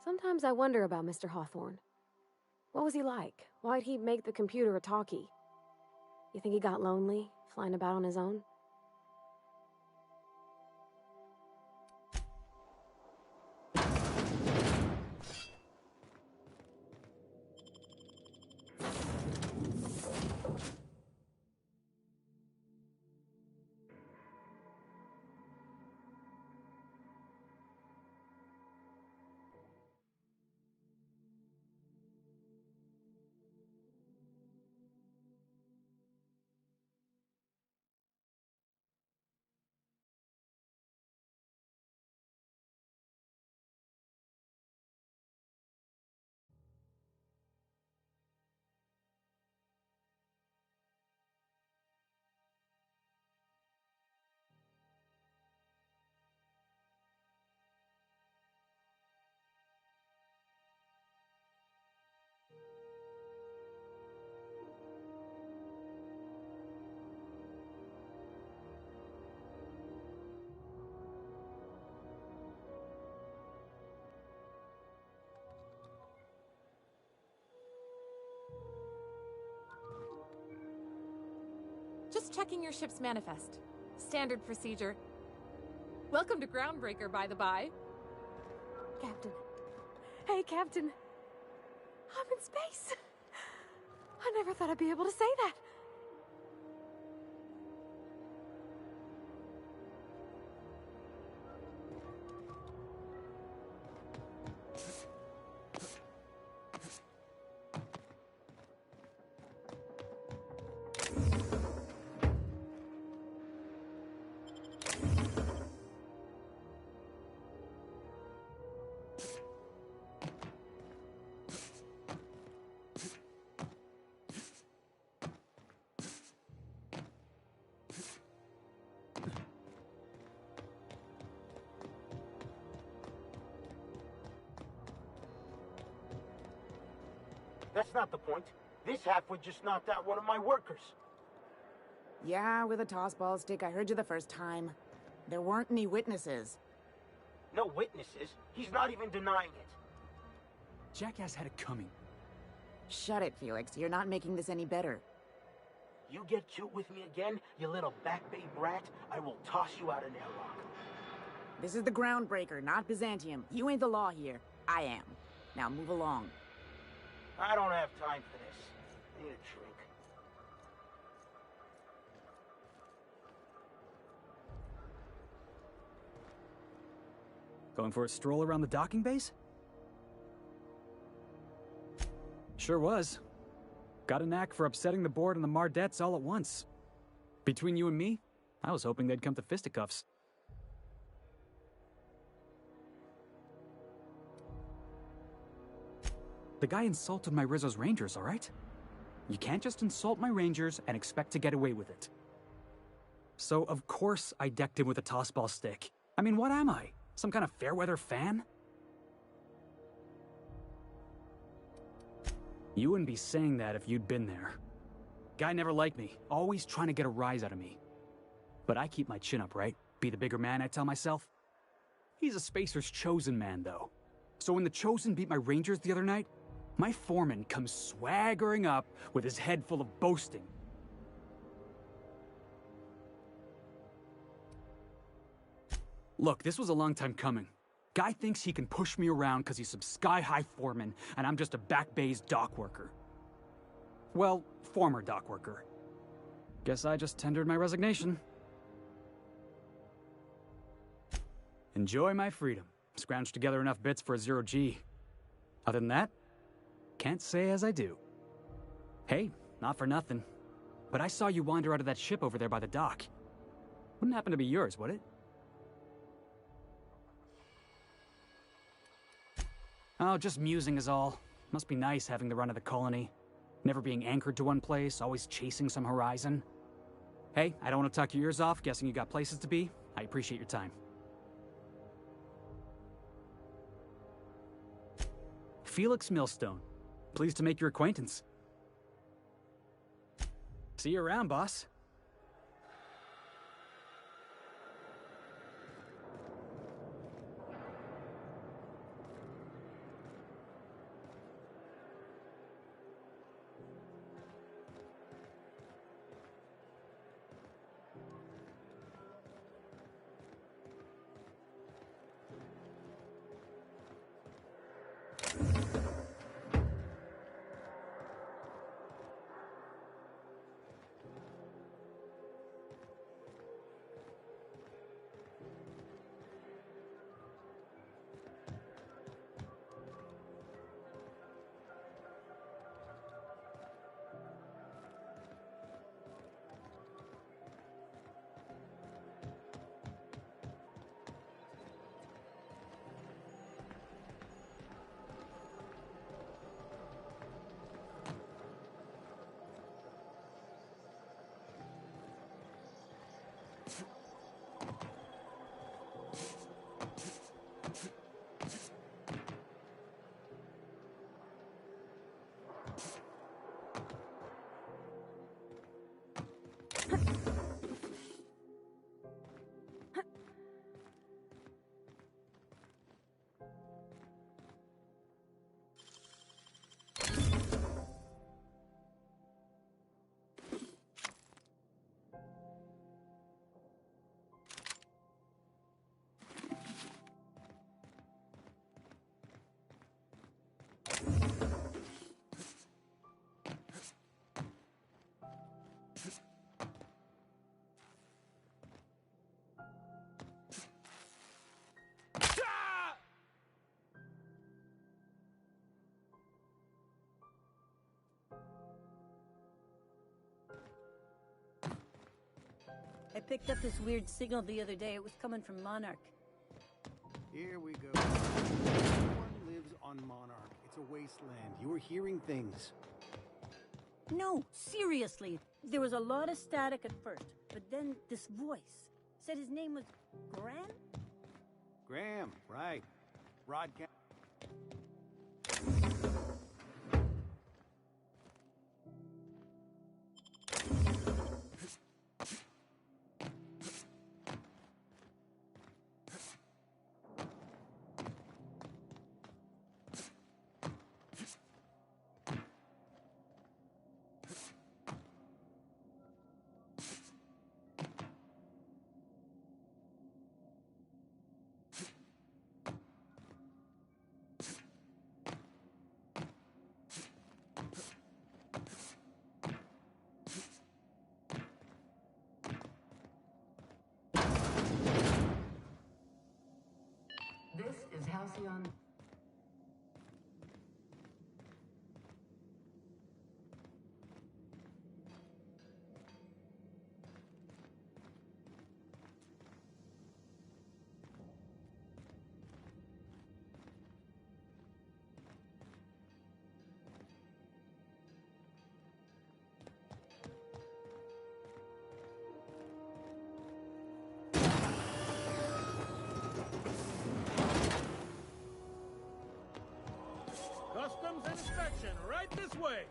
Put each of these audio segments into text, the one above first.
Sometimes I wonder about Mr. Hawthorne. What was he like? Why'd he make the computer a talkie? You think he got lonely, flying about on his own? Just checking your ship's manifest. Standard procedure. Welcome to Groundbreaker, by the by. Captain. Hey, Captain. I'm in space. I never thought I'd be able to say that. That's not the point. This halfwit just knocked out one of my workers. Yeah, with a tossball stick. I heard you the first time. There weren't any witnesses. No witnesses? He's not even denying it. Jackass had it coming. Shut it, Felix. You're not making this any better. You get cute with me again, you little back bay brat, I will toss you out an airlock. This is the Groundbreaker, not Byzantium. You ain't the law here. I am. Now move along. I don't have time for this. I need a drink. Going for a stroll around the docking base? Sure was. Got a knack for upsetting the board and the Mardettes all at once. Between you and me, I was hoping they'd come to fisticuffs. The guy insulted my Rizzo's Rangers, all right? You can't just insult my Rangers and expect to get away with it. So, of course, I decked him with a tossball stick. I mean, what am I? Some kind of fair-weather fan? You wouldn't be saying that if you'd been there. Guy never liked me, always trying to get a rise out of me. But I keep my chin up, right? Be the bigger man, I tell myself. He's a Spacer's chosen man, though. So when the Chosen beat my Rangers the other night, my foreman comes swaggering up with his head full of boasting. Look, this was a long time coming. Guy thinks he can push me around because he's some sky-high foreman, and I'm just a back bay's dock worker. Well, former dock worker. Guess I just tendered my resignation. Enjoy my freedom. Scrounged together enough bits for a 0G. Other than that, can't say as I do. Hey, not for nothing, but I saw you wander out of that ship over there by the dock. Wouldn't happen to be yours, would it? Oh, just musing is all. Must be nice having the run of the colony. Never being anchored to one place, always chasing some horizon. Hey, I don't want to talk your ears off, guessing you got places to be. I appreciate your time. Felix Millstone. Pleased to make your acquaintance. See you around, boss. I picked up this weird signal the other day. It was coming from Monarch. Here we go. No one lives on Monarch. It's a wasteland. You were hearing things. No, seriously. There was a lot of static at first, but then this voice said his name was Graham? Graham, right. Broadcast. This is Halcyon. Customs and inspection, right this way.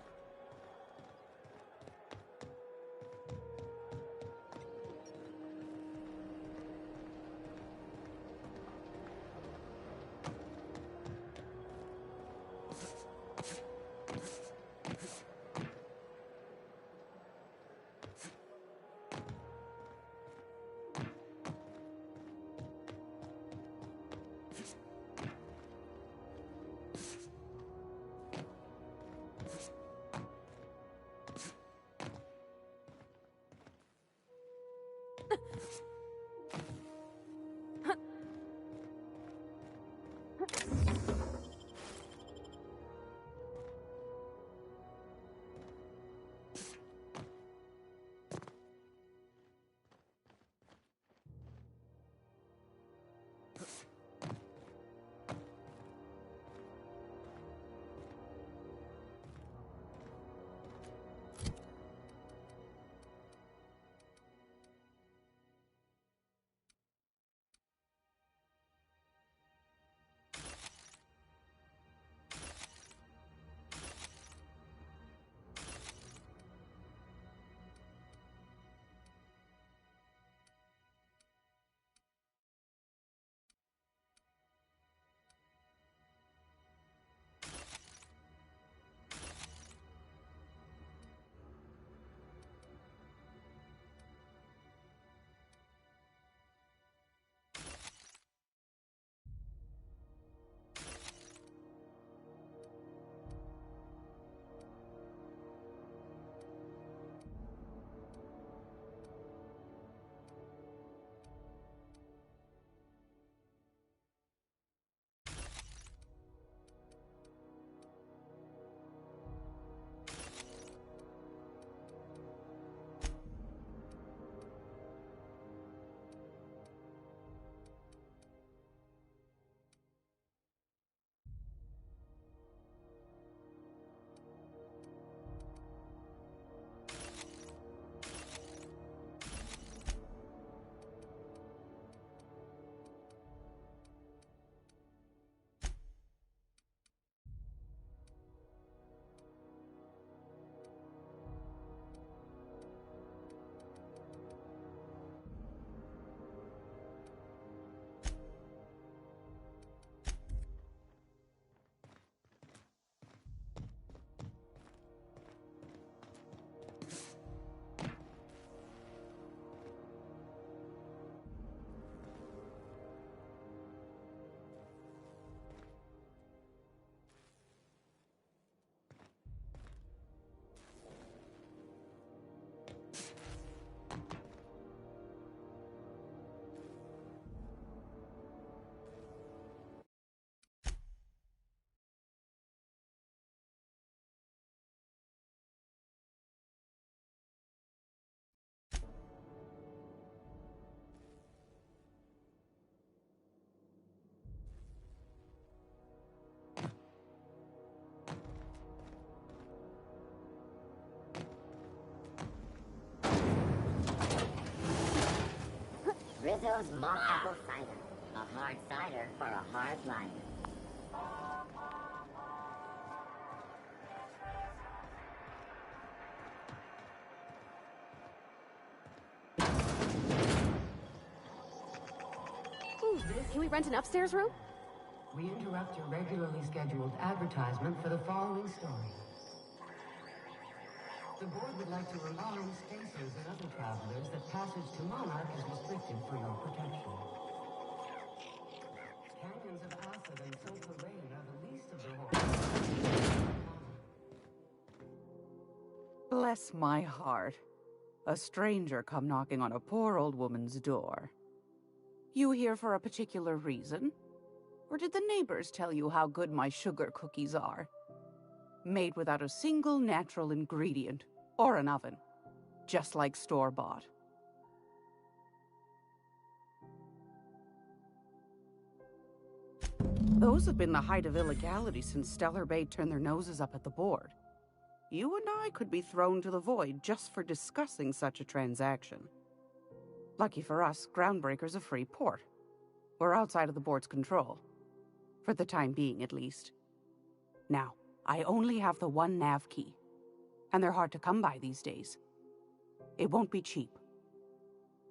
Rizzo's malt apple cider. A hard cider for a hard life. Ooh, can we rent an upstairs room? We interrupt your regularly scheduled advertisement for the following story. The board would like to remind spacers and other travelers that passage to Monarch is restricted for your protection. Canyons of acid and sulfur rain are the least of the horrors. Bless my heart. A stranger come knocking on a poor old woman's door. You here for a particular reason? Or did the neighbors tell you how good my sugar cookies are? Made without a single natural ingredient, or an oven. Just like store-bought. Those have been the height of illegality since Stellar Bay turned their noses up at the board. You and I could be thrown to the void just for discussing such a transaction. Lucky for us, Groundbreaker's a free port. We're outside of the board's control. For the time being, at least. Now, I only have the one nav key. And they're hard to come by these days. It won't be cheap.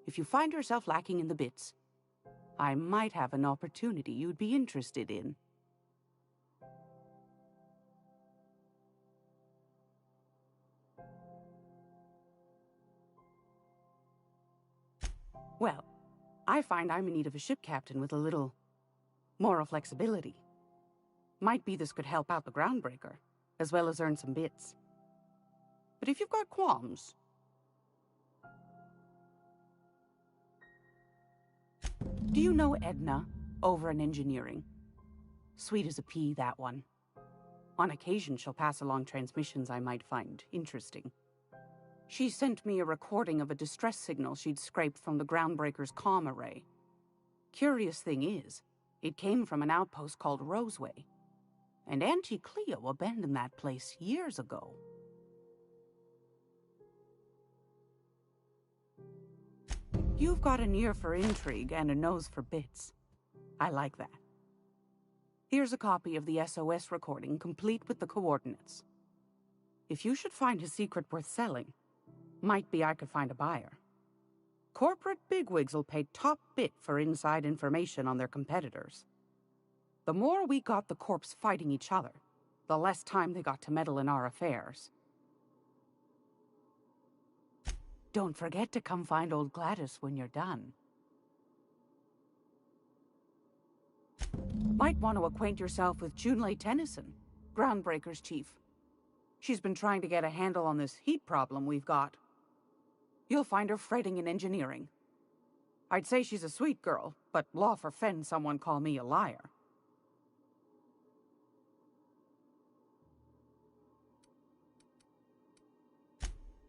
If you find yourself lacking in the bits, I might have an opportunity you'd be interested in. Well, I find I'm in need of a ship captain with a little moral flexibility. Might be this could help out the Groundbreaker, as well as earn some bits. But if you've got qualms... Do you know Edna, over in engineering? Sweet as a pea, that one. On occasion, she'll pass along transmissions I might find interesting. She sent me a recording of a distress signal she'd scraped from the Groundbreaker's comm array. Curious thing is, it came from an outpost called Roseway. And Auntie Cleo abandoned that place years ago. You've got an ear for intrigue and a nose for bits. I like that. Here's a copy of the SOS recording, complete with the coordinates. If you should find a secret worth selling, might be I could find a buyer. Corporate bigwigs will pay top bit for inside information on their competitors. The more we got the corps fighting each other, the less time they got to meddle in our affairs. Don't forget to come find old Gladys when you're done. Might want to acquaint yourself with Junlei Tennyson, Groundbreaker's chief. She's been trying to get a handle on this heat problem we've got. You'll find her fretting in engineering. I'd say she's a sweet girl, but law forfend someone call me a liar.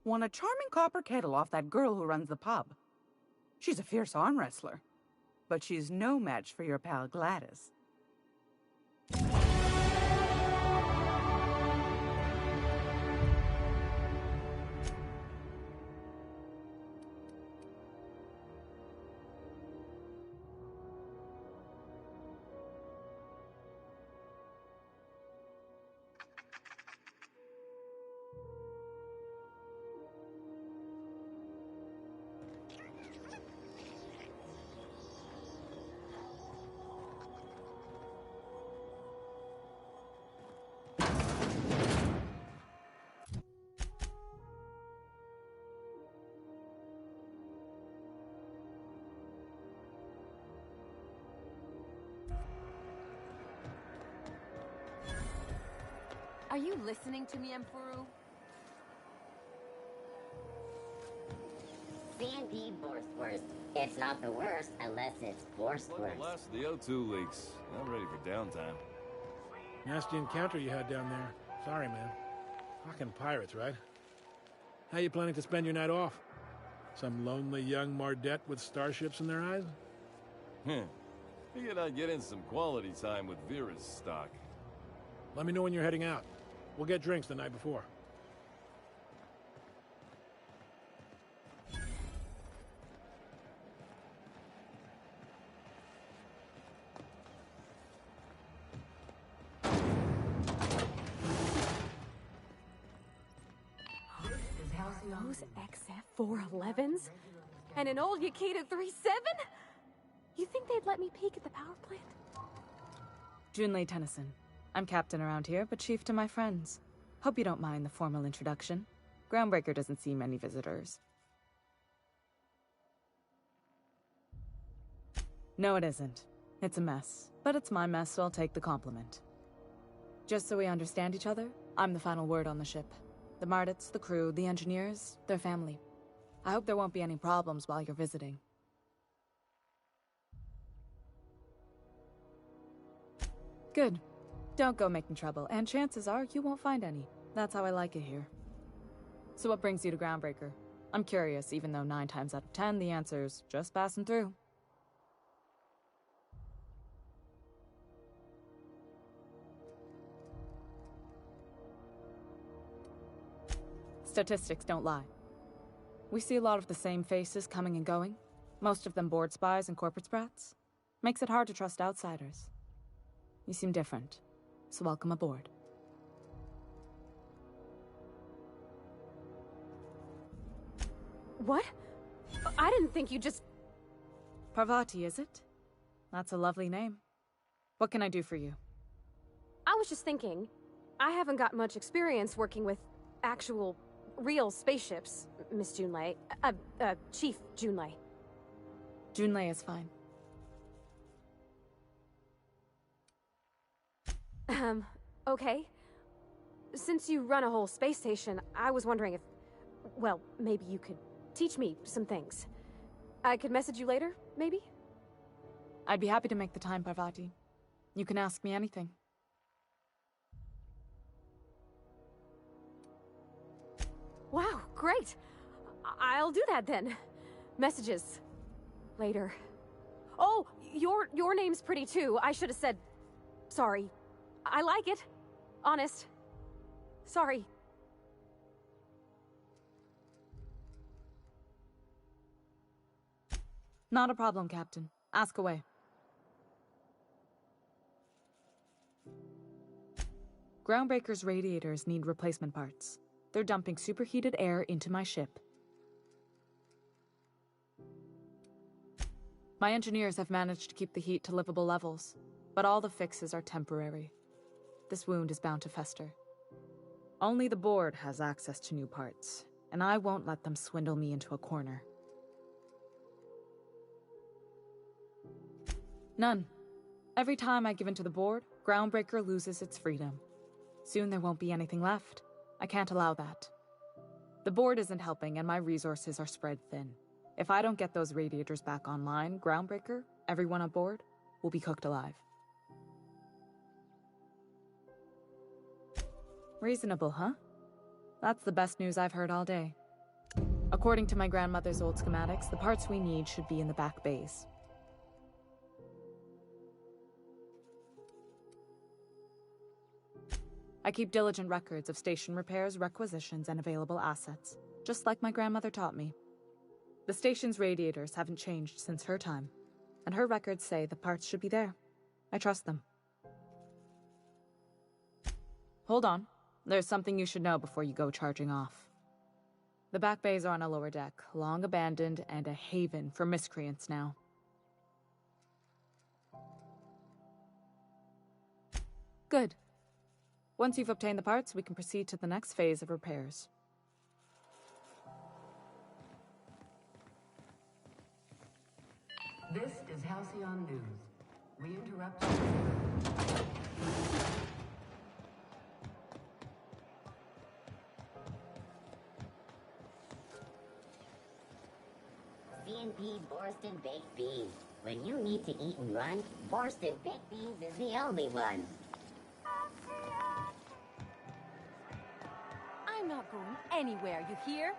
Won a charming copper kettle off that girl who runs the pub. She's a fierce arm wrestler, but she's no match for your pal Gladys. Are you listening to me, Emperor? C&D Borstwurst. It's not the worst unless it's Borstwurst. Look, the last of the O2 leaks. I'm ready for downtime. Nasty encounter you had down there. Sorry, man. Fucking pirates, right? How you planning to spend your night off? Some lonely young Mardette with starships in their eyes? Figured I'd get in some quality time with Vera's stock. Let me know when you're heading out. We'll get drinks the night before. Those XF411s? And an old Yakita 37? You think they'd let me peek at the power plant? Junlei Tennyson. I'm captain around here, but chief to my friends. Hope you don't mind the formal introduction. Groundbreaker doesn't see many visitors. No, it isn't. It's a mess. But it's my mess, so I'll take the compliment. Just so we understand each other, I'm the final word on the ship. The Mardits, the crew, the engineers, their family. I hope there won't be any problems while you're visiting. Good. Don't go making trouble, and chances are you won't find any. That's how I like it here. So what brings you to Groundbreaker? I'm curious, even though 9 times out of 10 the answer's just passing through. Statistics don't lie. We see a lot of the same faces coming and going, most of them board spies and corporate sprats. Makes it hard to trust outsiders. You seem different, so welcome aboard. What? I didn't think you just... Parvati, is it? That's a lovely name. What can I do for you? I was just thinking, I haven't got much experience working with actual, real spaceships, Miss Junlei. Chief Junlei. Junlei is fine. Okay. Since you run a whole space station, I was wondering if... Well, maybe you could teach me some things. I could message you later, maybe? I'd be happy to make the time, Parvati. You can ask me anything. Wow, great! I'll do that then. Messages. Later. Oh, your name's pretty too. I should have said... Sorry. I like it. Honest. Sorry. Not a problem, Captain. Ask away. Groundbreaker's radiators need replacement parts. They're dumping superheated air into my ship. My engineers have managed to keep the heat to livable levels, but all the fixes are temporary. This wound is bound to fester. Only the board has access to new parts, and I won't let them swindle me into a corner. None. Every time I give in to the board, Groundbreaker loses its freedom. Soon there won't be anything left. I can't allow that. The board isn't helping, and my resources are spread thin. If I don't get those radiators back online, Groundbreaker, everyone aboard, will be cooked alive. Reasonable, huh? That's the best news I've heard all day. According to my grandmother's old schematics, the parts we need should be in the back bays. I keep diligent records of station repairs, requisitions, and available assets, just like my grandmother taught me. The station's radiators haven't changed since her time, and her records say the parts should be there. I trust them. Hold on. There's something you should know before you go charging off. The back bays are on a lower deck, long abandoned and a haven for miscreants now. Good. Once you've obtained the parts, we can proceed to the next phase of repairs. This is Halcyon News. We interrupt. C&P Borsted Baked Beans. When you need to eat and run, Borsted Baked Beans is the only one. I'm not going anywhere, you hear?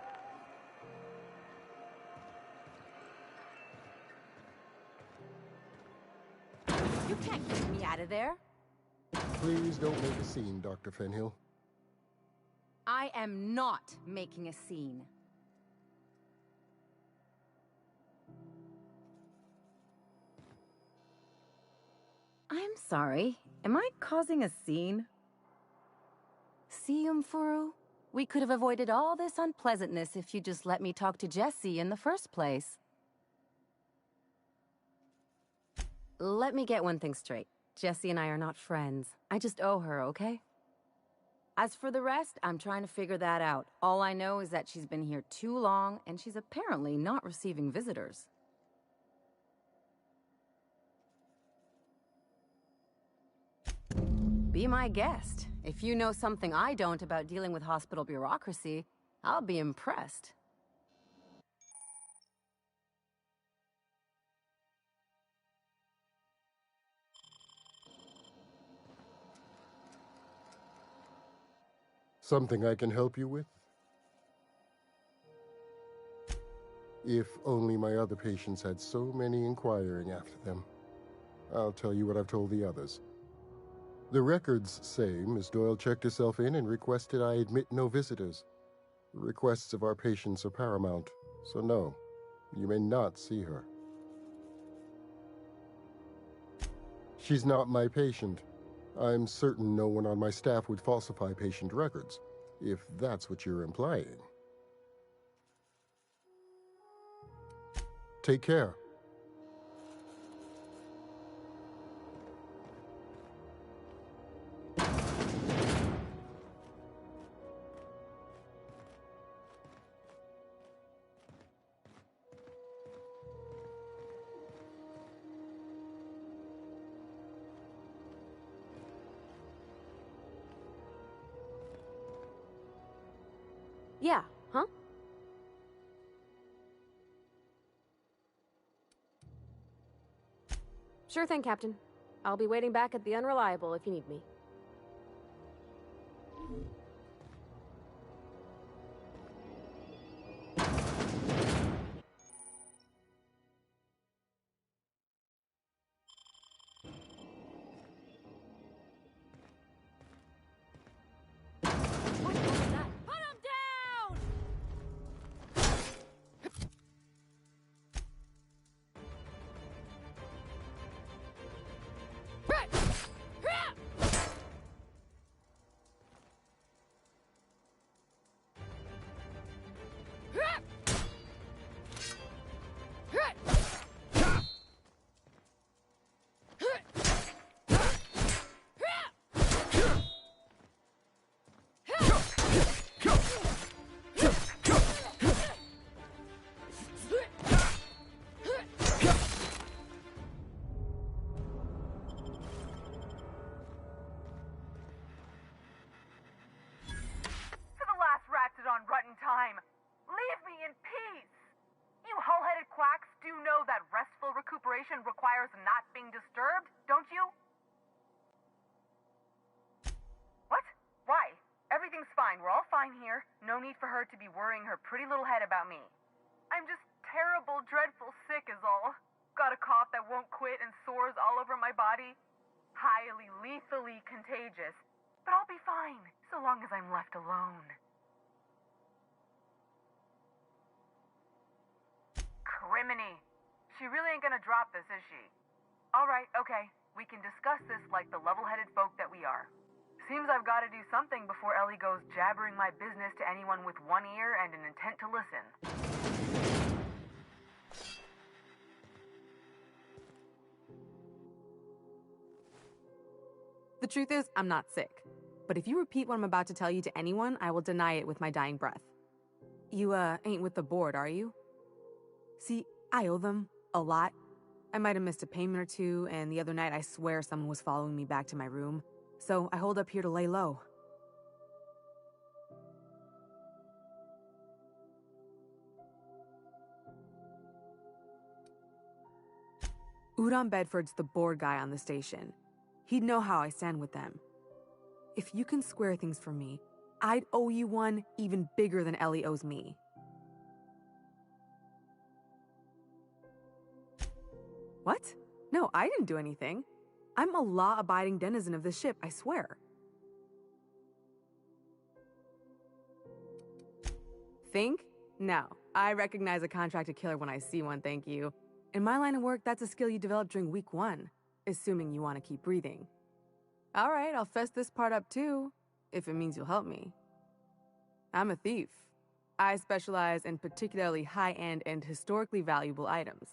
You can't keep me out of there. Please don't make a scene, Dr. Fenhill. I am not making a scene. I'm sorry. Am I causing a scene? Furu? We could have avoided all this unpleasantness if you just let me talk to Jessie in the first place. Let me get one thing straight. Jessie and I are not friends. I just owe her, okay? As for the rest, I'm trying to figure that out. All I know is that she's been here too long, and she's apparently not receiving visitors. Be my guest. If you know something I don't about dealing with hospital bureaucracy, I'll be impressed. Something I can help you with? If only my other patients had so many inquiring after them. I'll tell you what I've told the others. The records say Miss Doyle checked herself in and requested I admit no visitors. The requests of our patients are paramount, so no, you may not see her. She's not my patient. I'm certain no one on my staff would falsify patient records, if that's what you're implying. Take care. Yeah, huh? Sure thing, Captain. I'll be waiting back at the Unreliable if you need me. Requires not being disturbed, don't you? What? Why? Everything's fine. We're all fine here. No need for her to be worrying her pretty little head about me. I'm just terrible, dreadful sick is all. Got a cough that won't quit and sores all over my body. Highly, lethally contagious. But I'll be fine, so long as I'm left alone. Criminy. She really ain't gonna drop this, is she? Alright, okay. We can discuss this like the level-headed folk that we are. Seems I've gotta do something before Ellie goes jabbering my business to anyone with one ear and an intent to listen. The truth is, I'm not sick. But if you repeat what I'm about to tell you to anyone, I will deny it with my dying breath. You, ain't with the board, are you? See, I owe them a lot. I might have missed a payment or two, and the other night I swear someone was following me back to my room. So I hold up here to lay low. Udon Bedford's the board guy on the station. He'd know how I stand with them. If you can square things for me, I'd owe you one even bigger than Ellie owes me. What? No, I didn't do anything. I'm a law-abiding denizen of this ship, I swear. Think? No. I recognize a contracted killer when I see one, thank you. In my line of work, that's a skill you develop during week 1, assuming you want to keep breathing. All right, I'll fess this part up too, if it means you'll help me. I'm a thief. I specialize in particularly high-end and historically valuable items.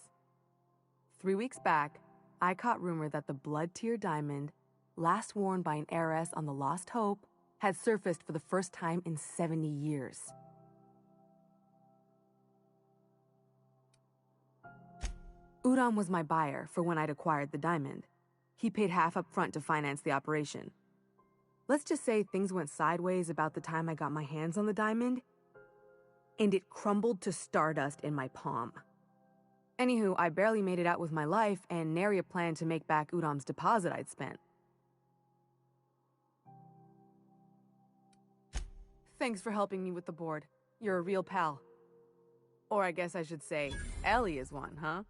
3 weeks back, I caught rumor that the blood-tier diamond, last worn by an heiress on the Lost Hope, had surfaced for the first time in 70 years. Udom was my buyer for when I'd acquired the diamond. He paid half up front to finance the operation. Let's just say things went sideways about the time I got my hands on the diamond, and it crumbled to stardust in my palm. Anywho, I barely made it out with my life, and nary a plan to make back Udom's deposit I'd spent. Thanks for helping me with the board. You're a real pal. Or I guess I should say, Ellie is one, huh?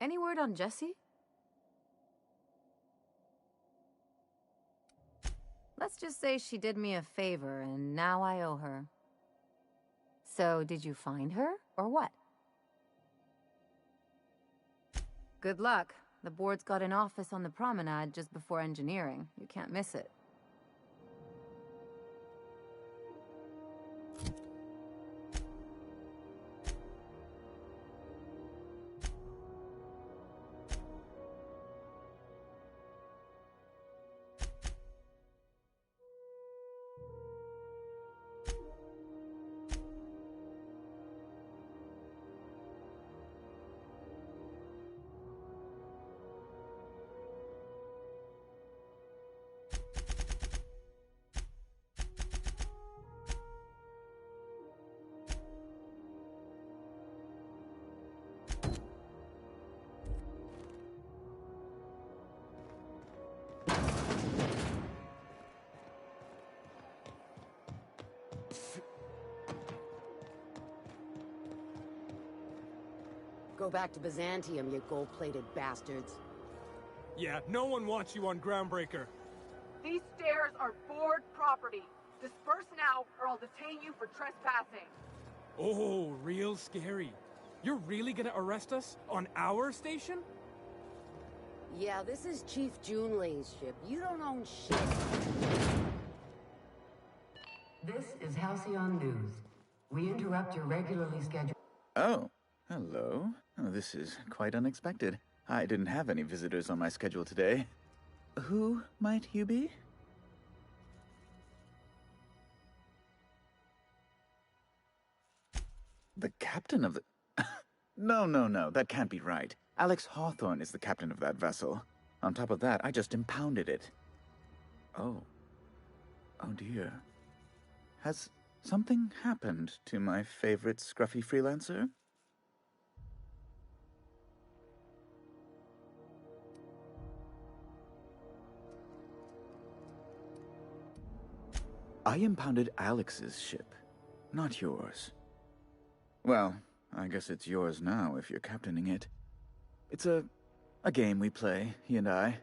Any word on Jessie? Let's just say she did me a favor, and now I owe her. So, did you find her, or what? Good luck. The board's got an office on the promenade just before engineering. You can't miss it. Go back to Byzantium, you gold-plated bastards. Yeah, no one wants you on Groundbreaker. These stairs are board property. Disperse now, or I'll detain you for trespassing. Oh, real scary. You're really gonna arrest us on our station? Yeah, this is Chief Junlei's ship. You don't own shit. This is Halcyon News. We interrupt your regularly scheduled... Oh, hello. Oh, this is quite unexpected. I didn't have any visitors on my schedule today. Who might you be? The captain of the... No, that can't be right. Alex Hawthorne is the captain of that vessel. On top of that, I just impounded it. Oh. Oh dear. Has something happened to my favorite scruffy freelancer? I impounded Alex's ship, not yours. Well, I guess it's yours now if you're captaining it. It's a game we play, he and I.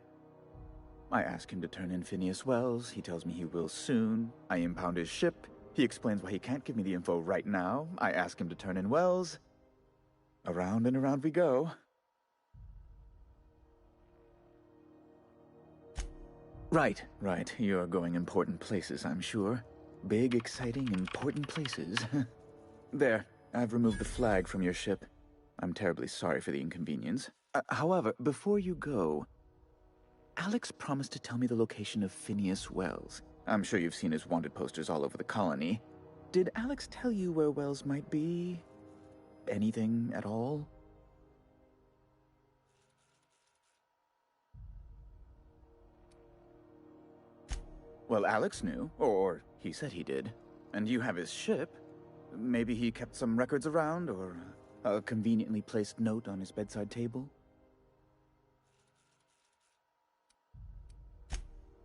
I ask him to turn in Phineas Wells, he tells me he will soon. I impound his ship, he explains why he can't give me the info right now. I ask him to turn in Wells. Around and around we go. Right. You're going important places, I'm sure. Big, exciting, important places. There, I've removed the flag from your ship. I'm terribly sorry for the inconvenience. However, before you go, Alex promised to tell me the location of Phineas Wells. I'm sure you've seen his wanted posters all over the colony. Did Alex tell you where Wells might be? Anything at all? Well, Alex knew, or he said he did. And you have his ship. Maybe he kept some records around, or a conveniently placed note on his bedside table.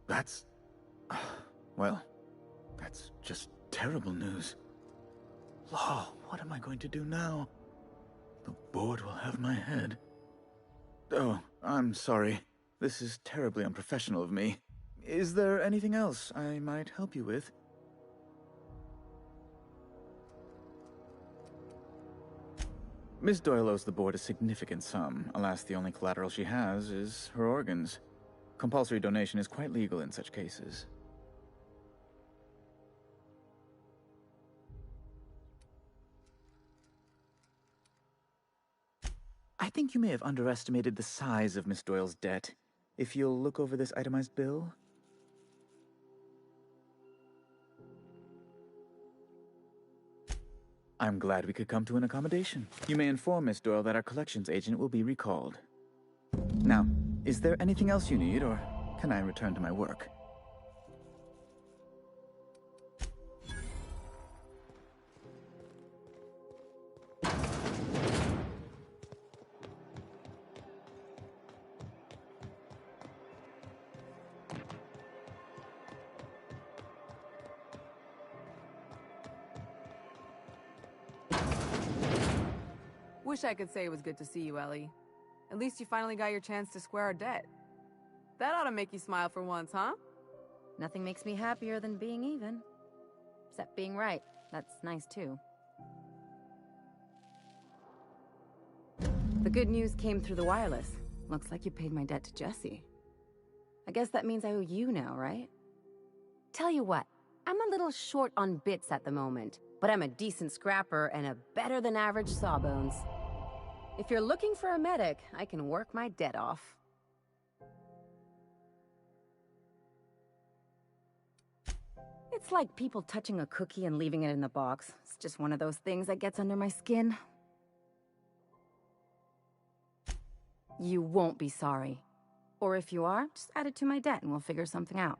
That's... well, that's just terrible news. Law, what am I going to do now? The board will have my head. Oh, I'm sorry. This is terribly unprofessional of me. Is there anything else I might help you with? Miss Doyle owes the board a significant sum. Alas, the only collateral she has is her organs. Compulsory donation is quite legal in such cases. I think you may have underestimated the size of Miss Doyle's debt. If you'll look over this itemized bill... I'm glad we could come to an accommodation. You may inform Miss Doyle that our collections agent will be recalled. Now, is there anything else you need, or can I return to my work? Wish I could say it was good to see you, Ellie. At least you finally got your chance to square our debt. That ought to make you smile for once, huh? Nothing makes me happier than being even. Except being right. That's nice, too. The good news came through the wireless. Looks like you paid my debt to Jesse. I guess that means I owe you now, right? Tell you what, I'm a little short on bits at the moment, but I'm a decent scrapper and a better-than-average sawbones. If you're looking for a medic, I can work my debt off. It's like people touching a cookie and leaving it in the box. It's just one of those things that gets under my skin. You won't be sorry. Or if you are, just add it to my debt and we'll figure something out.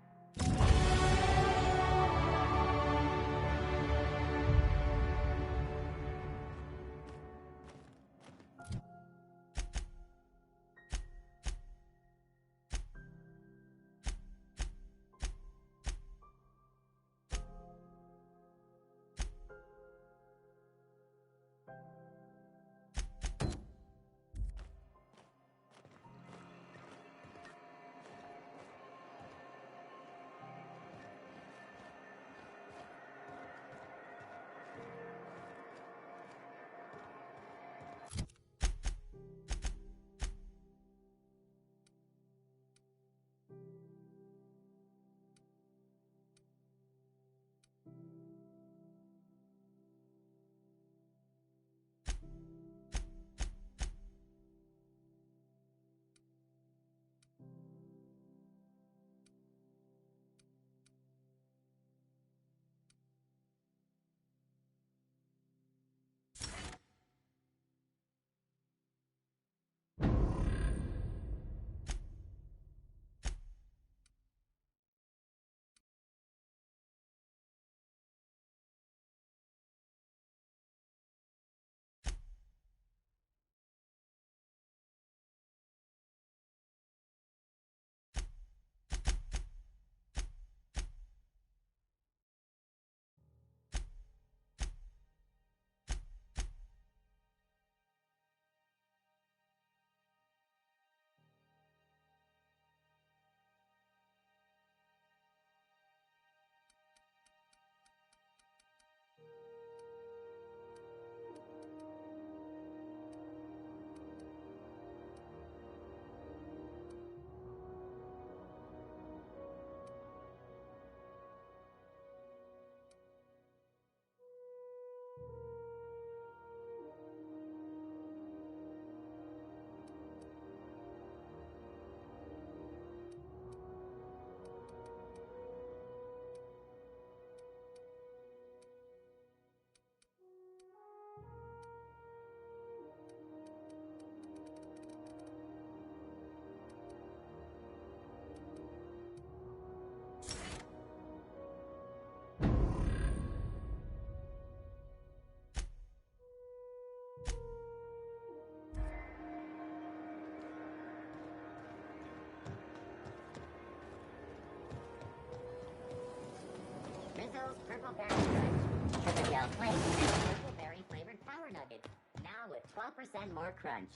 Rizzo's Purple Berry Crunch. Sugar gel flakes and purple berry flavored power nuggets. Now with 12% more crunch.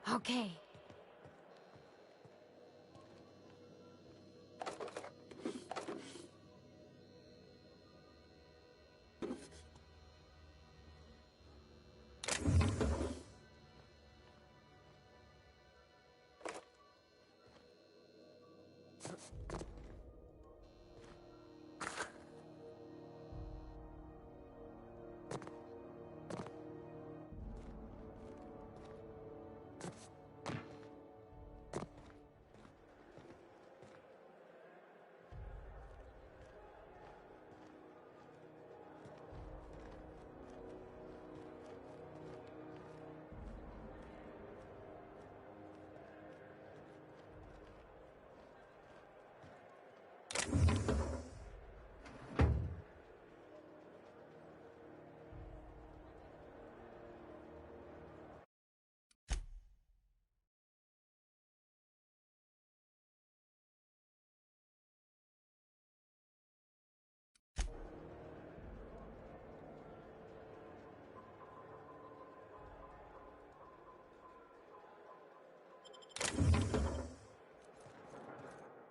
Okay.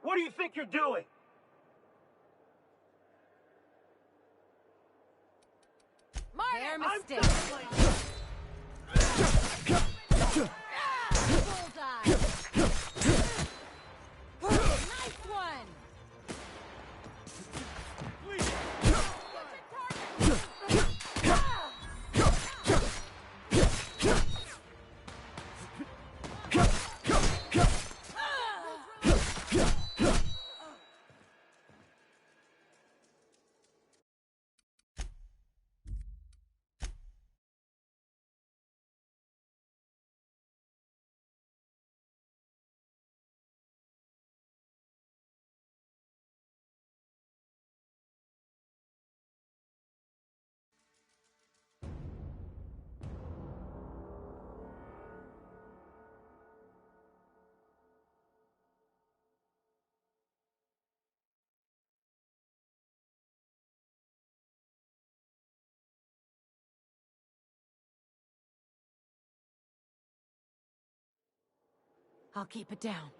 What do you think you're doing? Their mistake. Bullseye. Nice one. I'll keep it down.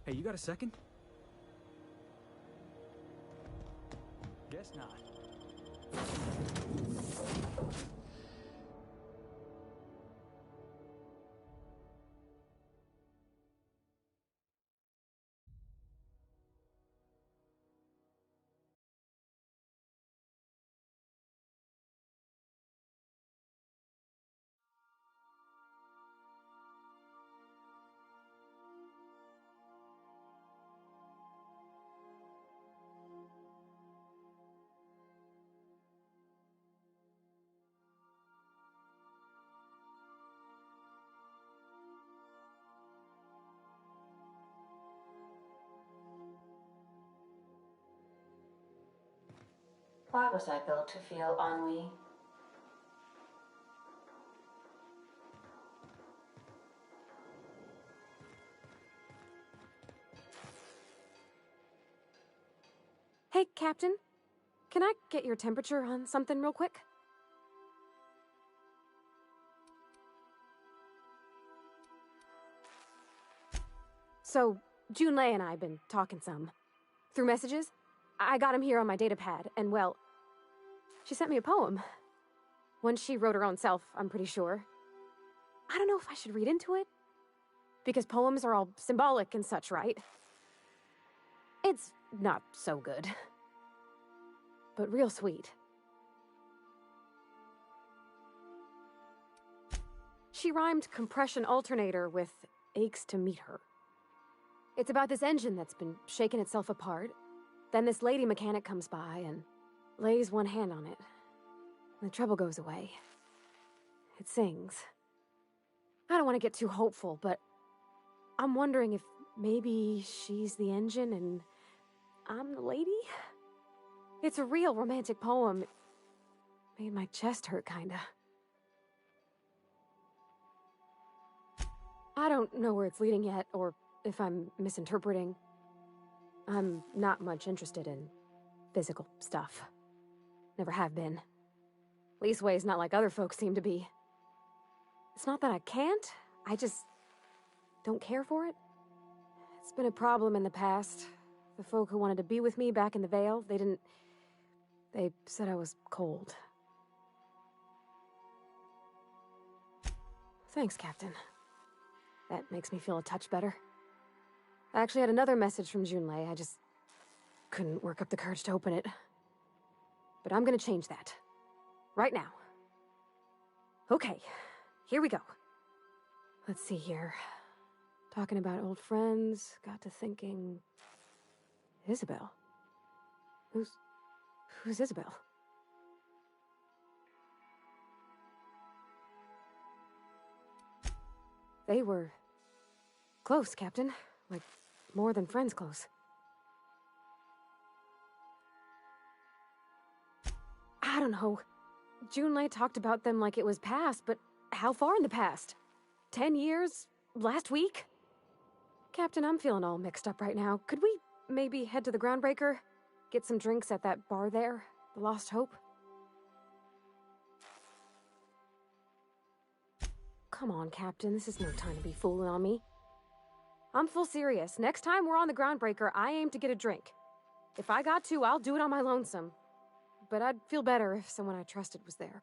Hey, you got a second? Guess not. Why was I built to feel ennui? Hey, Captain. Can I get your temperature on something real quick? So, Junlei and I have been talking some. Through messages. I got him here on my datapad, and well, she sent me a poem. One she wrote her own self, I'm pretty sure. I don't know if I should read into it. Because poems are all symbolic and such, right? It's not so good. But real sweet. She rhymed compression alternator with aches to meet her. It's about this engine that's been shaking itself apart. Then this lady mechanic comes by and lays one hand on it. The trouble goes away. It sings. I don't want to get too hopeful, but I'm wondering if maybe she's the engine and I'm the lady? It's a real romantic poem. It made my chest hurt, kinda. I don't know where it's leading yet, or if I'm misinterpreting. I'm not much interested in physical stuff. Never have been. Leastways not like other folks seem to be. It's not that I can't, I just don't care for it. It's been a problem in the past. The folk who wanted to be with me back in the Vale, they said I was cold. Thanks, Captain. That makes me feel a touch better. I actually had another message from Junlei, I just couldn't work up the courage to open it. But I'm gonna change that. Right now. Okay, here we go. Let's see here. Talking about old friends, got to thinking... Isabel? Who's Isabel? They were... close, Captain. Like, more than friends close. I don't know. Junlei talked about them like it was past, but how far in the past? 10 years? Last week? Captain, I'm feeling all mixed up right now. Could we maybe head to the Groundbreaker? Get some drinks at that bar there? The Lost Hope? Come on, Captain. This is no time to be fooling on me. I'm full serious. Next time we're on the Groundbreaker, I aim to get a drink. If I got to, I'll do it on my lonesome. But I'd feel better if someone I trusted was there.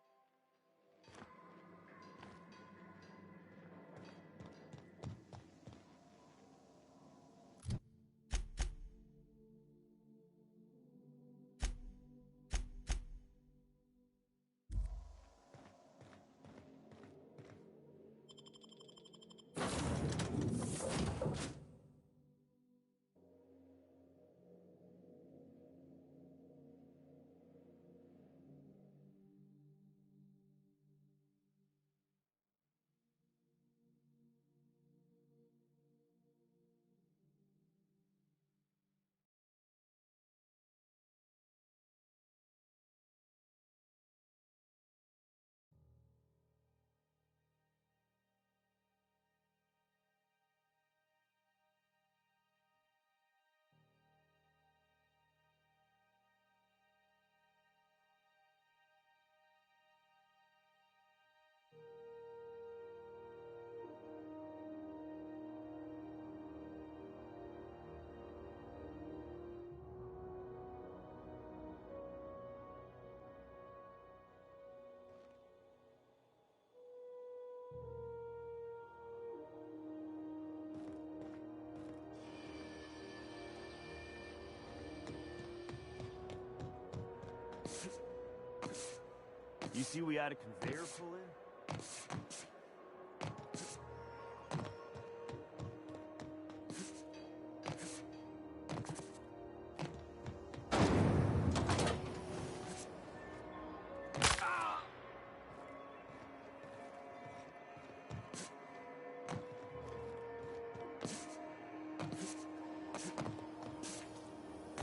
You see we had a conveyor pull in?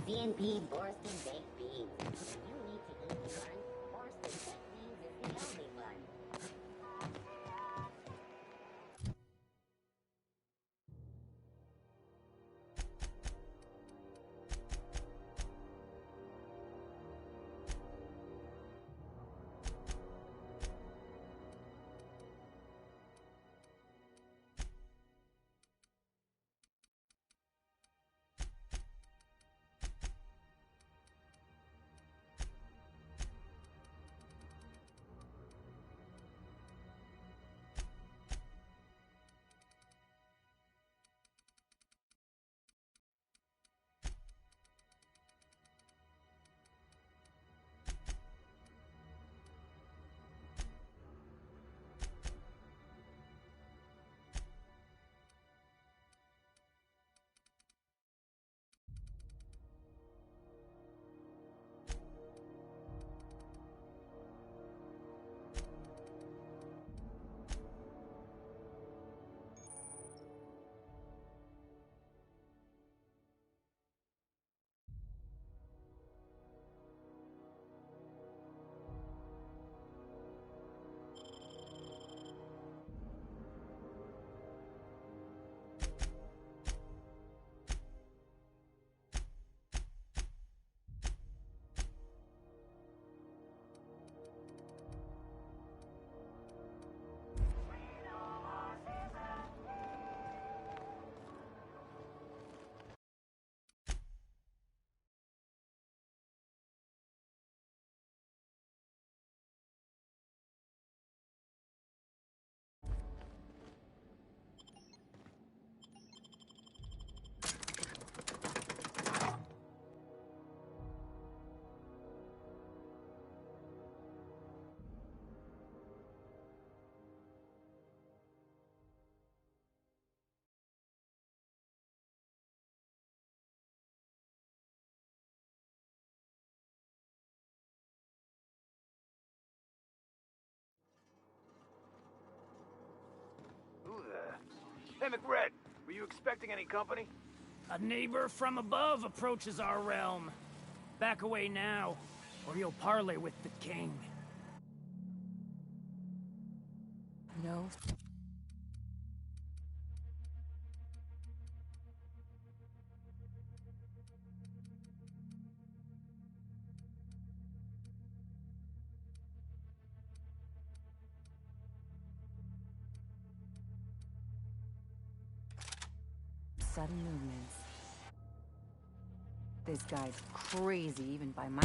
DNP Borston Baked Beans. When you need to eat and run, Borston Baked Beans is the only one. Hey, McRed, were you expecting any company? A neighbor from above approaches our realm. Back away now, or you'll parley with the king. No. Sudden movements. This guy's crazy, even by my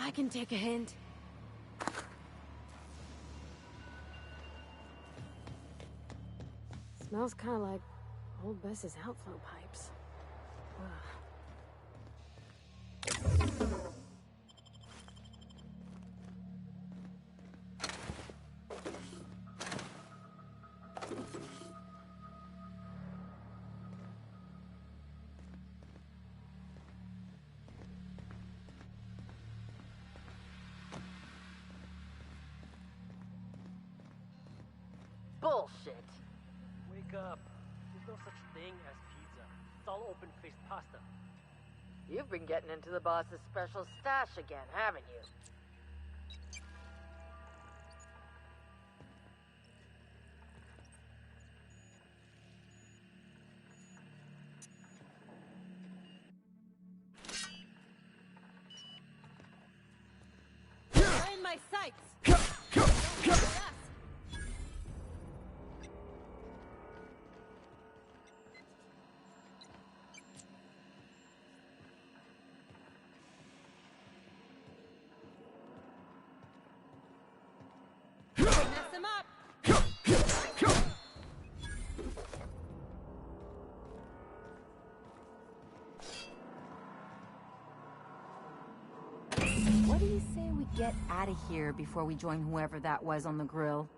I can take a hint. Smells kind of like old Bess's outflow pipes. Ugh. Bullshit. Wake up. There's no such thing as pizza. It's all open-faced pasta. You've been getting into the boss's special stash again, haven't you? In my sights! Mess him up! you say we get out of here before we join whoever that was on the grill?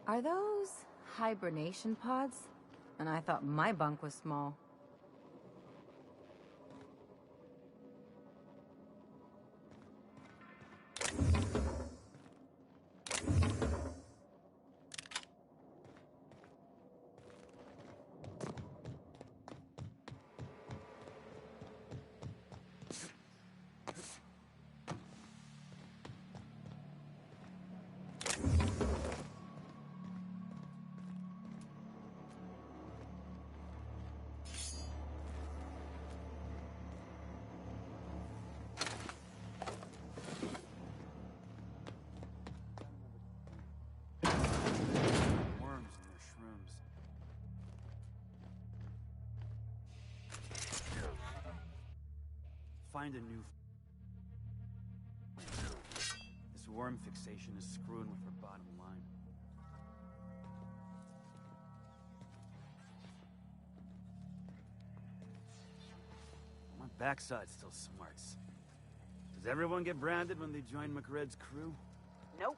Are those hibernation pods? And I thought my bunk was small. Worms and their shrooms. Find a new... This worm fixation is screwing with her bottom line. My backside still smarts. Does everyone get branded when they join McRed's crew? Nope.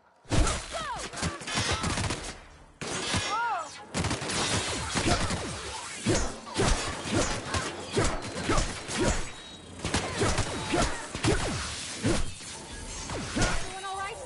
Everyone all right?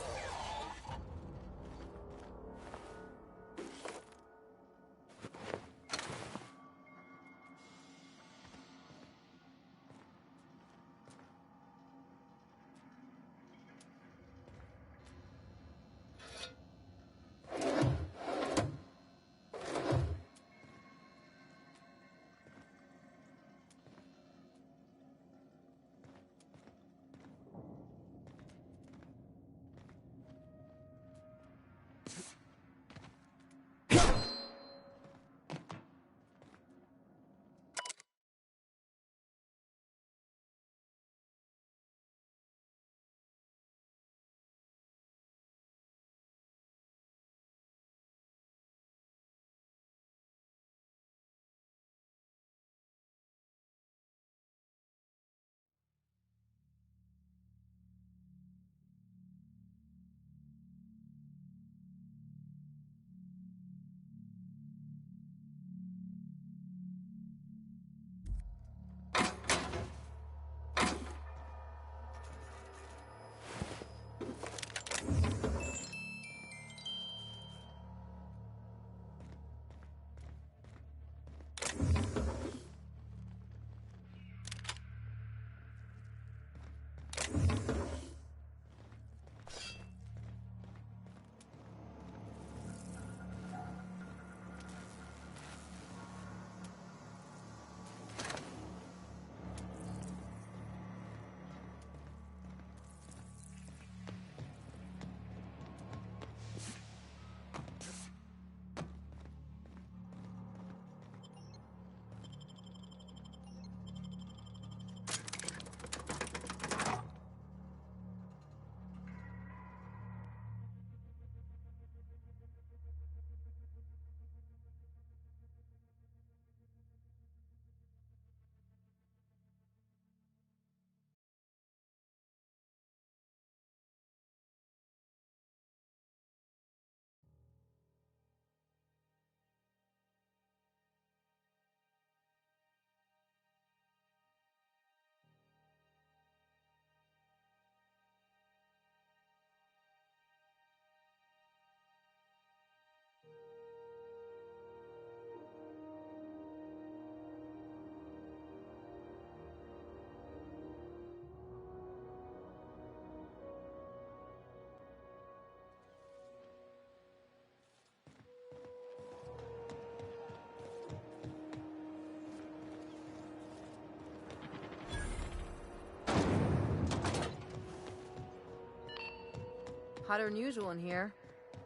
Hotter than usual in here.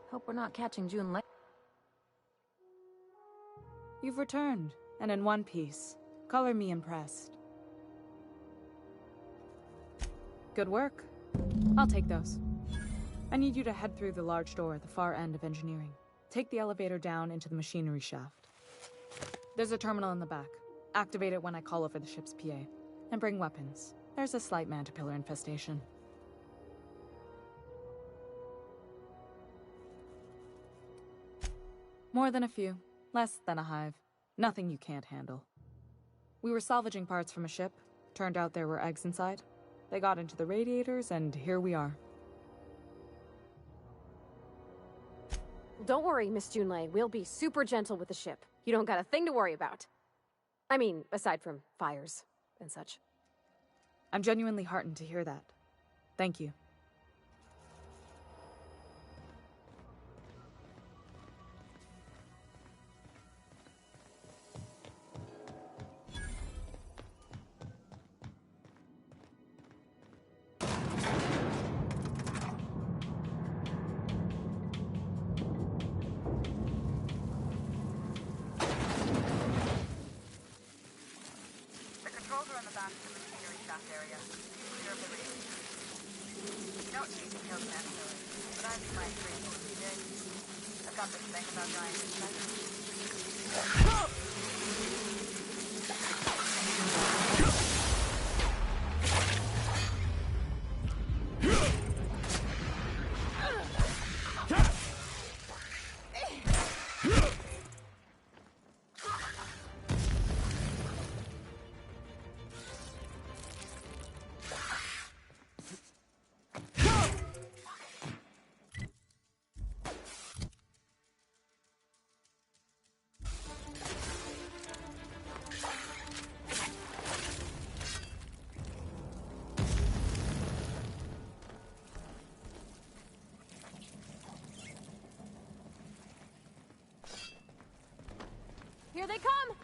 Hope we're not catching June late. You've returned, and in one piece. Color me impressed. Good work. I'll take those. I need you to head through the large door at the far end of engineering. Take the elevator down into the machinery shaft. There's a terminal in the back. Activate it when I call over the ship's PA. And bring weapons. There's a slight mantipillar infestation. More than a few. Less than a hive. Nothing you can't handle. We were salvaging parts from a ship. Turned out there were eggs inside. They got into the radiators, and here we are. Don't worry, Miss Junlei. We'll be super gentle with the ship. You don't got a thing to worry about. I mean, aside from fires and such. I'm genuinely heartened to hear that. Thank you. Here they come!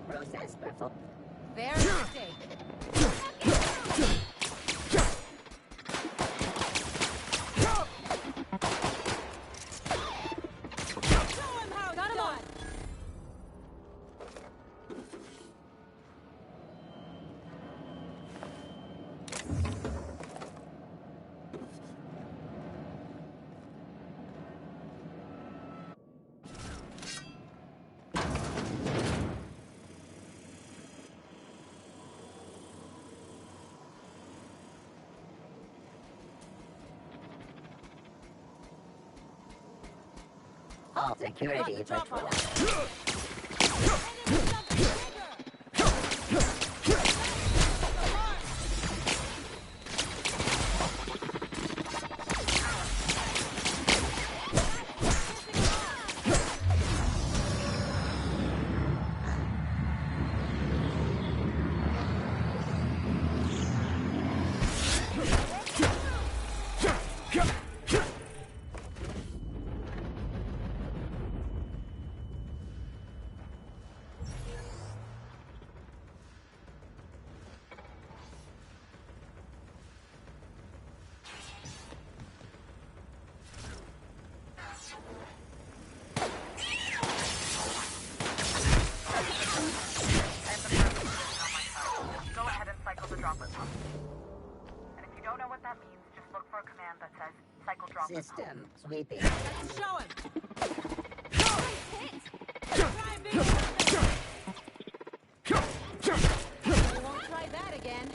Process, Berthold. Their mistake. All security patrol. don't know what that means, just look for a command that says cycle drop. System sweeping. Show him! We won't try that again.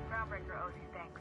Groundbreaker owes you thanks.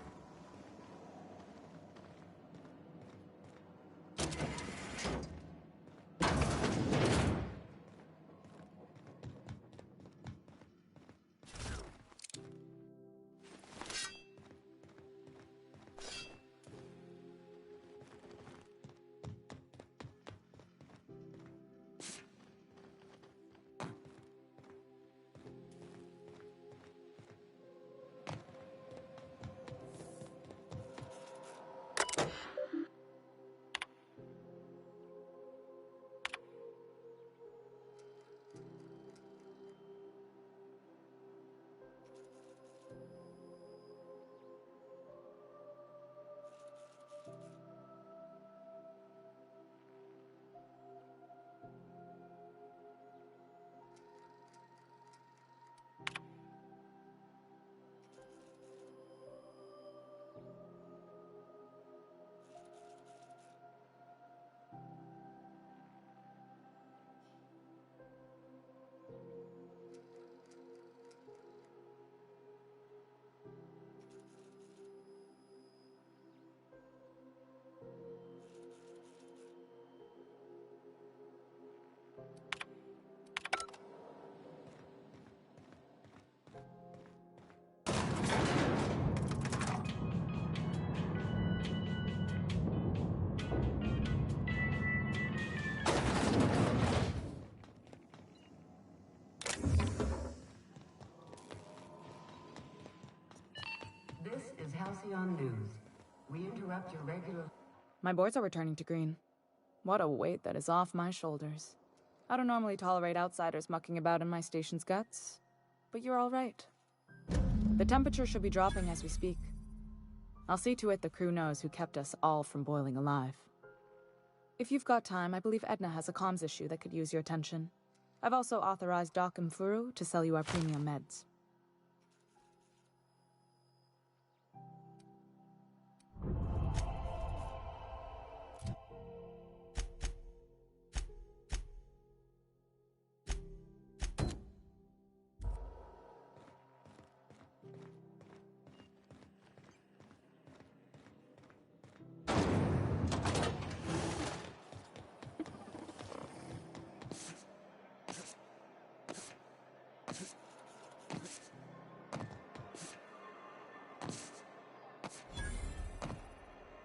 This is Halcyon News. We interrupt your regular... My boards are returning to green. What a weight that is off my shoulders. I don't normally tolerate outsiders mucking about in my station's guts, but you're all right. The temperature should be dropping as we speak. I'll see to it the crew knows who kept us all from boiling alive. If you've got time, I believe Edna has a comms issue that could use your attention. I've also authorized Doc and Furu to sell you our premium meds.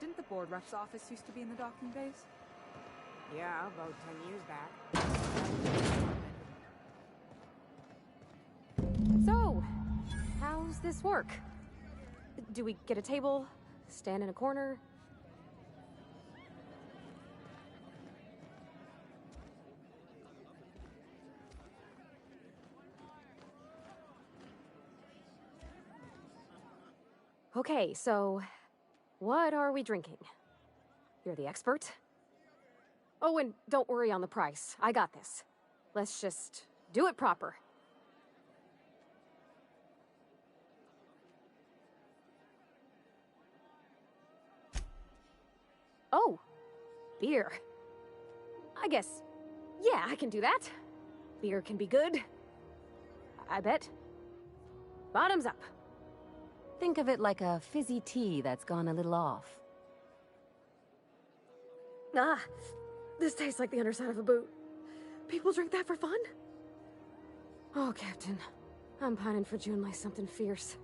Didn't the board rep's office used to be in the docking bays? Yeah, about 10 years back. So, how's this work? Do we get a table? Stand in a corner? Okay, so what are we drinking? You're the expert. Oh, and don't worry on the price. I got this. Let's just do it proper. Oh, beer. I guess, yeah, I can do that. Beer can be good. I bet. Bottoms up. Think of it like a fizzy tea that's gone a little off. Ah, this tastes like the underside of a boot. People drink that for fun? Oh, Captain. I'm pining for June like something fierce.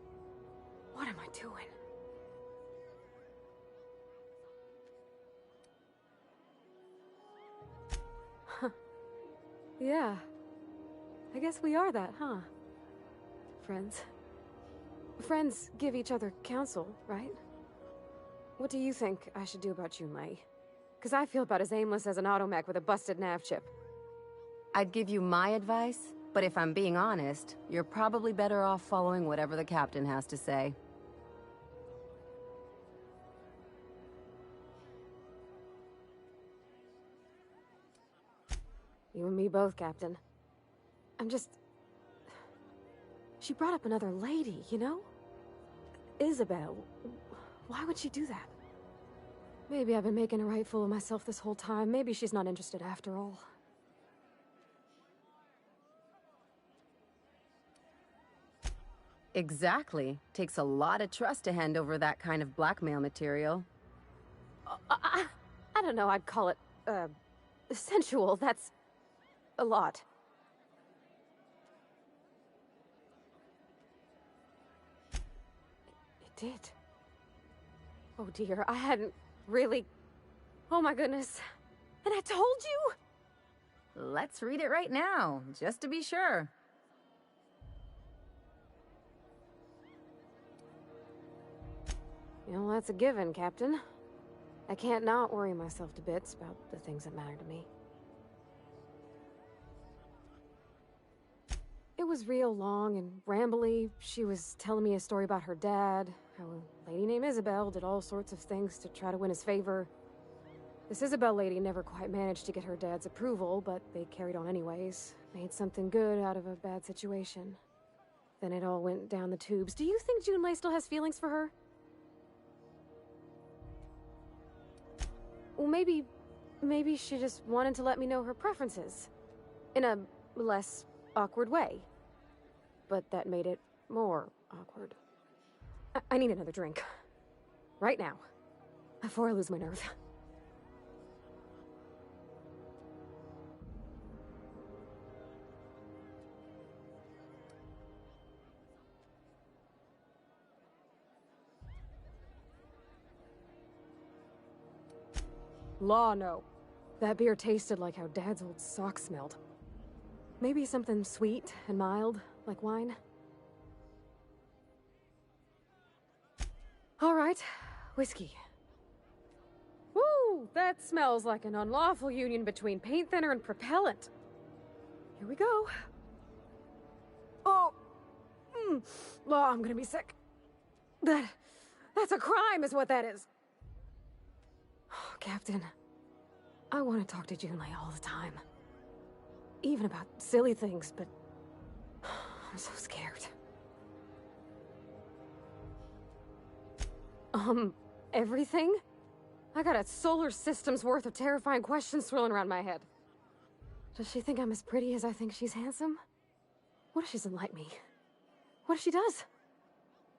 What am I doing? Huh. Yeah. I guess we are that, huh? Friends. Friends give each other counsel, right? What do you think I should do about Junlei? Because I feel about as aimless as an automech with a busted nav chip. I'd give you my advice, but if I'm being honest, you're probably better off following whatever the captain has to say. You and me both, Captain. I'm just... She brought up another lady, you know? Isabel. Why would she do that? Maybe I've been making a right fool of myself this whole time. Maybe she's not interested after all. Exactly. Takes a lot of trust to hand over that kind of blackmail material. I don't know, I'd call it, sensual. That's a lot. It did. Oh dear, I hadn't really... Oh my goodness. And I told you? Let's read it right now, just to be sure. You know, that's a given, Captain. I can't not worry myself to bits about the things that matter to me. It was real long and rambly. She was telling me a story about her dad, how a lady named Isabel did all sorts of things to try to win his favor. This Isabel lady never quite managed to get her dad's approval, but they carried on anyways. Made something good out of a bad situation. Then it all went down the tubes. Do you think Junlei still has feelings for her? Well, maybe she just wanted to let me know her preferences. In a less awkward way. But that made it more awkward. I need another drink. Right now. Before I lose my nerve. Law, no. That beer tasted like how Dad's old socks smelled. Maybe something sweet and mild, like wine. All right, whiskey. Woo! That smells like an unlawful union between paint thinner and propellant. Here we go. Oh! Law, I'm gonna be sick. That's a crime, is what that is. Oh, Captain, I want to talk to Junlei all the time. Even about silly things, but I'm so scared. Everything? I got a solar system's worth of terrifying questions swirling around my head. Does she think I'm as pretty as I think she's handsome? What if she doesn't like me? What if she does?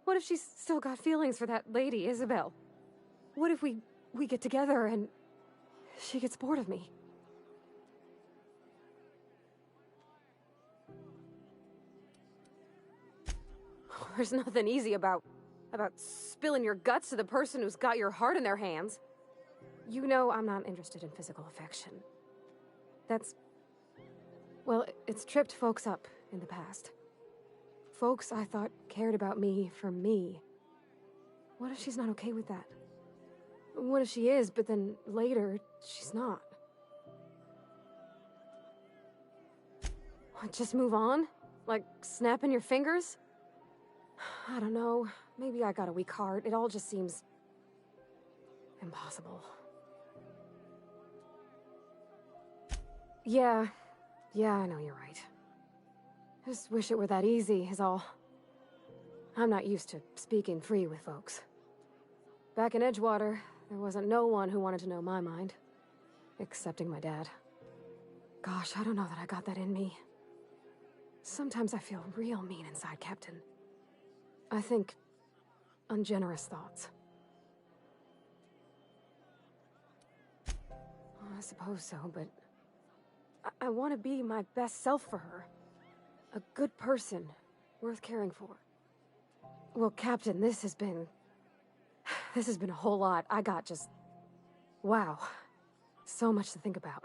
What if she's still got feelings for that lady, Isabel? What if we get together and she gets bored of me? There's nothing easy about spilling your guts to the person who's got your heart in their hands. You know I'm not interested in physical affection. Well, it's tripped folks up in the past. Folks I thought cared about me for me. What if she's not okay with that? What if she is, but then later, she's not? What, just move on? Like snapping your fingers? I don't know. Maybe I got a weak heart. It all just seems... impossible. Yeah, I know you're right. Just wish it were that easy, is all. I'm not used to speaking free with folks. Back in Edgewater, there wasn't no one who wanted to know my mind. Excepting my dad. Gosh, I don't know that I got that in me. Sometimes I feel real mean inside, Captain. I think ungenerous thoughts. I suppose so, but I want to be my best self for her. A good person, worth caring for. Well, Captain, this has been a whole lot. I got just... wow. So much to think about.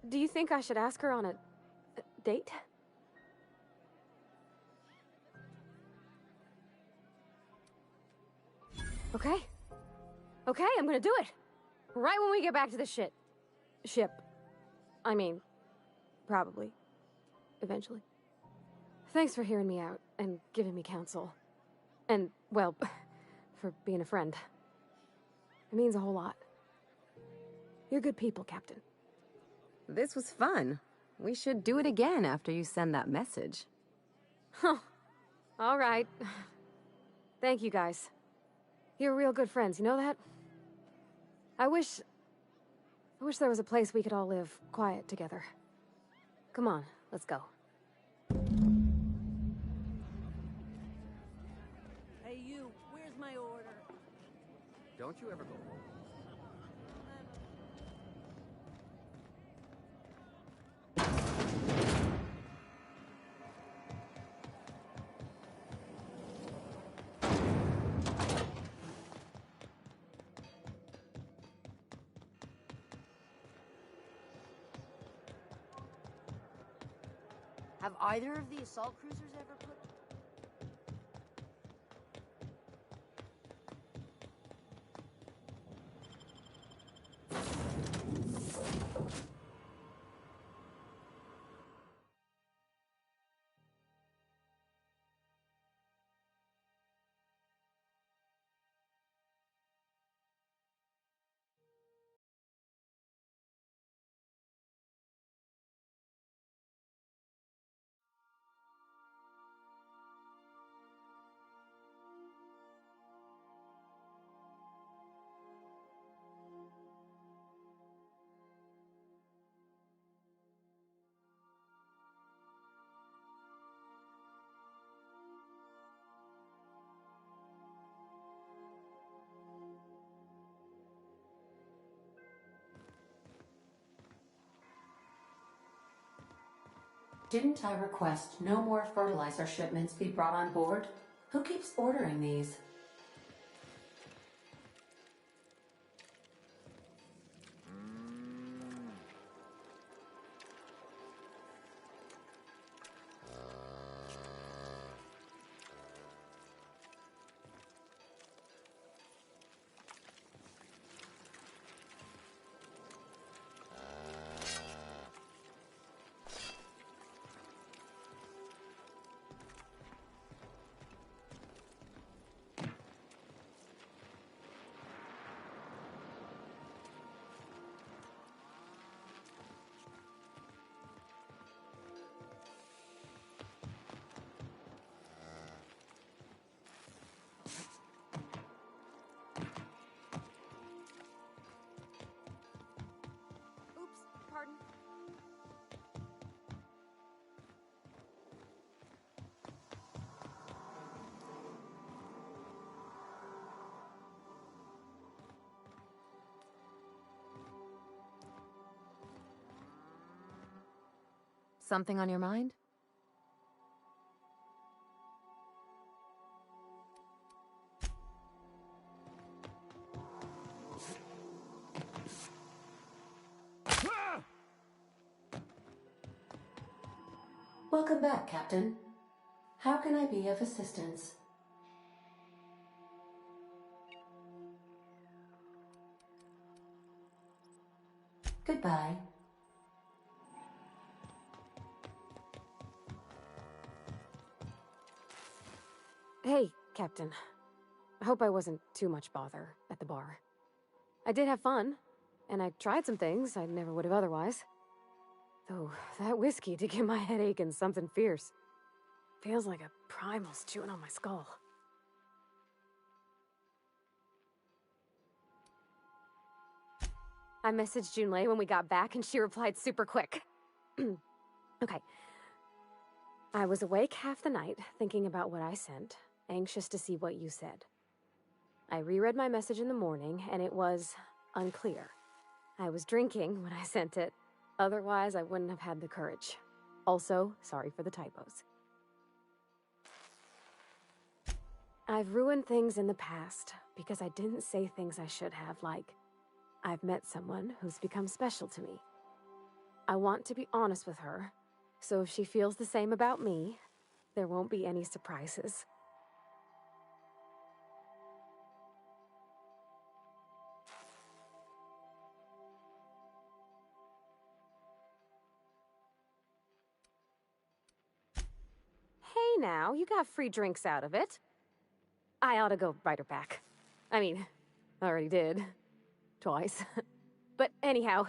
Do you think I should ask her on a date? Okay. Okay, I'm gonna do it. Right when we get back to the ship. I mean, probably. Eventually. Thanks for hearing me out and giving me counsel. And, well, for being a friend. It means a whole lot. You're good people, Captain. This was fun. We should do it again after you send that message. Huh. All right. Thank you, guys. You're real good friends, you know that? I wish there was a place we could all live quiet together. Come on, let's go. Hey you, where's my order? Don't you ever go home? Have either of the assault cruisers ever put... Didn't I request no more fertilizer shipments be brought on board? Who keeps ordering these? Pardon? Something on your mind? Welcome back, Captain. How can I be of assistance? Goodbye. Hey, Captain. I hope I wasn't too much bother at the bar. I did have fun, and I tried some things I never would have otherwise. Though, that whiskey did give my head aching something fierce. Feels like a primal's chewing on my skull. I messaged Junlei when we got back, and she replied super quick. Okay. I was awake half the night, thinking about what I sent, anxious to see what you said. I reread my message in the morning, and it was unclear. I was drinking when I sent it. Otherwise, I wouldn't have had the courage. Also, sorry for the typos. I've ruined things in the past because I didn't say things I should have, like, I've met someone who's become special to me. I want to be honest with her, so if she feels the same about me, there won't be any surprises. now. You got free drinks out of it. I ought to go write her back. I mean, I already did. Twice. But anyhow,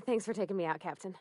thanks for taking me out, Captain.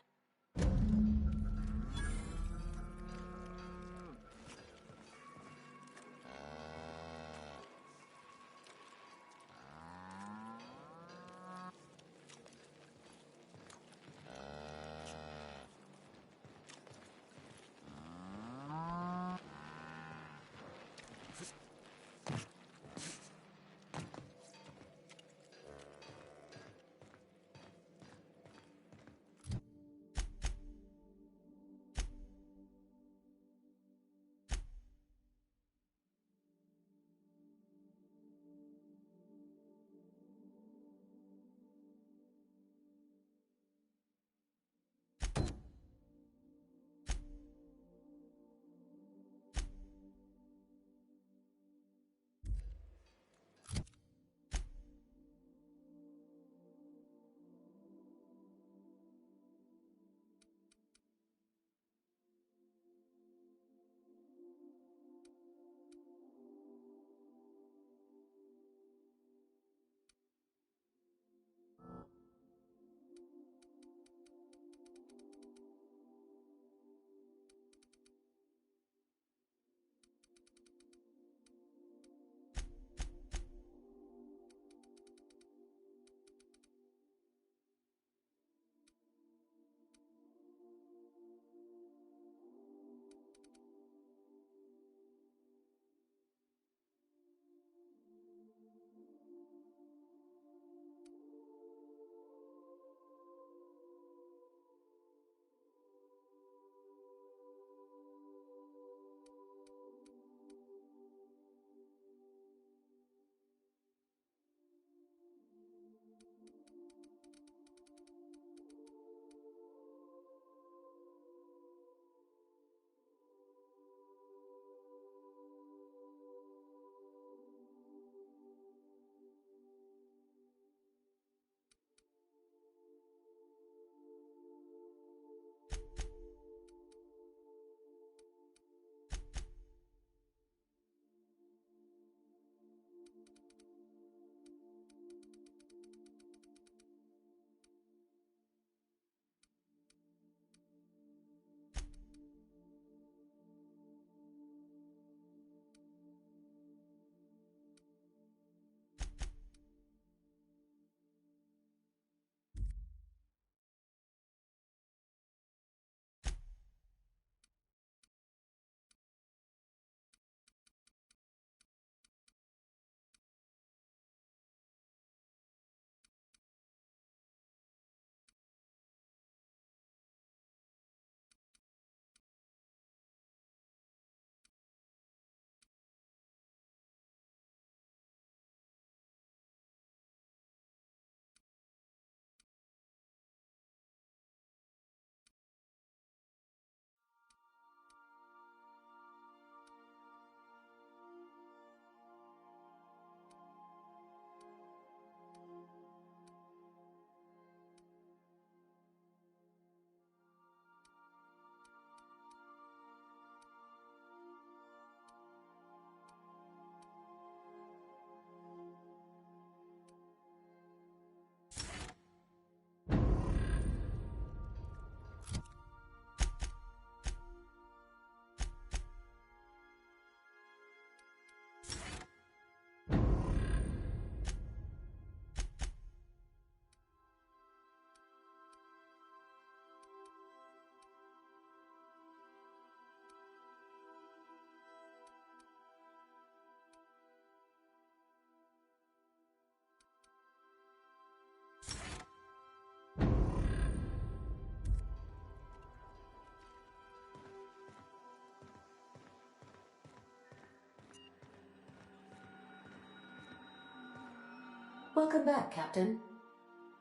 Welcome back, Captain.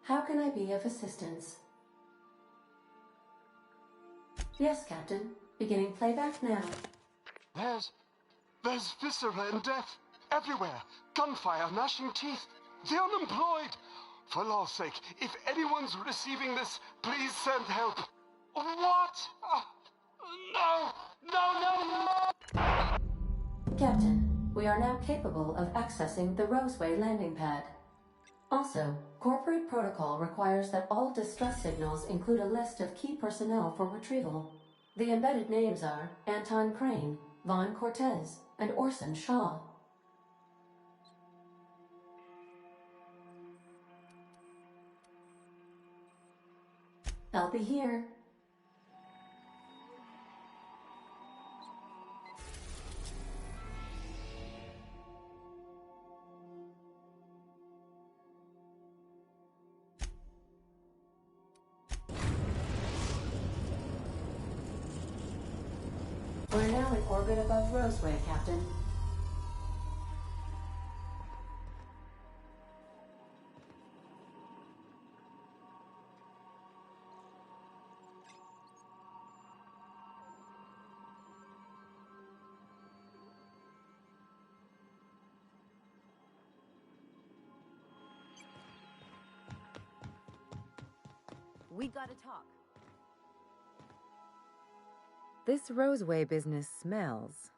How can I be of assistance? Yes, Captain. Beginning playback now. There's viscera and death everywhere. Gunfire, gnashing teeth. The unemployed. For law's sake, if anyone's receiving this, please send help. What? No! No, no, no! Captain, we are now capable of accessing the Roseway landing pad. Also, corporate protocol requires that all distress signals include a list of key personnel for retrieval. The embedded names are Anton Crane, Vaughn Cortez, and Orson Shaw. I'll be here. We're now in orbit above Roseway, Captain. We gotta talk. This Roseway business smells.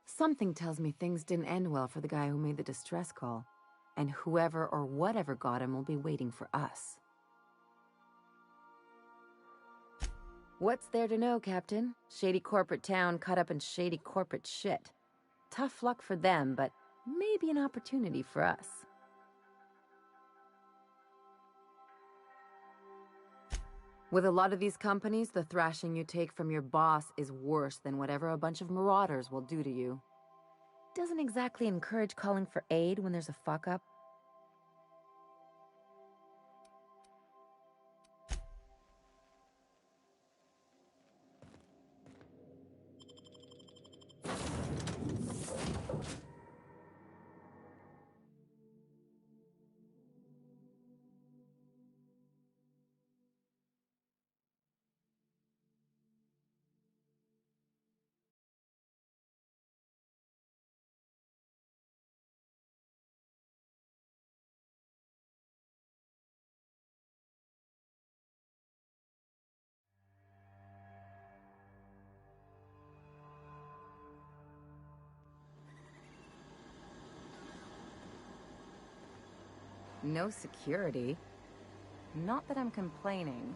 Something tells me things didn't end well for the guy who made the distress call, and whoever or whatever got him will be waiting for us. What's there to know, Captain? Shady corporate town caught up in shady corporate shit. Tough luck for them, but maybe an opportunity for us. With a lot of these companies, the thrashing you take from your boss is worse than whatever a bunch of marauders will do to you. Doesn't exactly encourage calling for aid when there's a fuck-up. No security. Not that I'm complaining.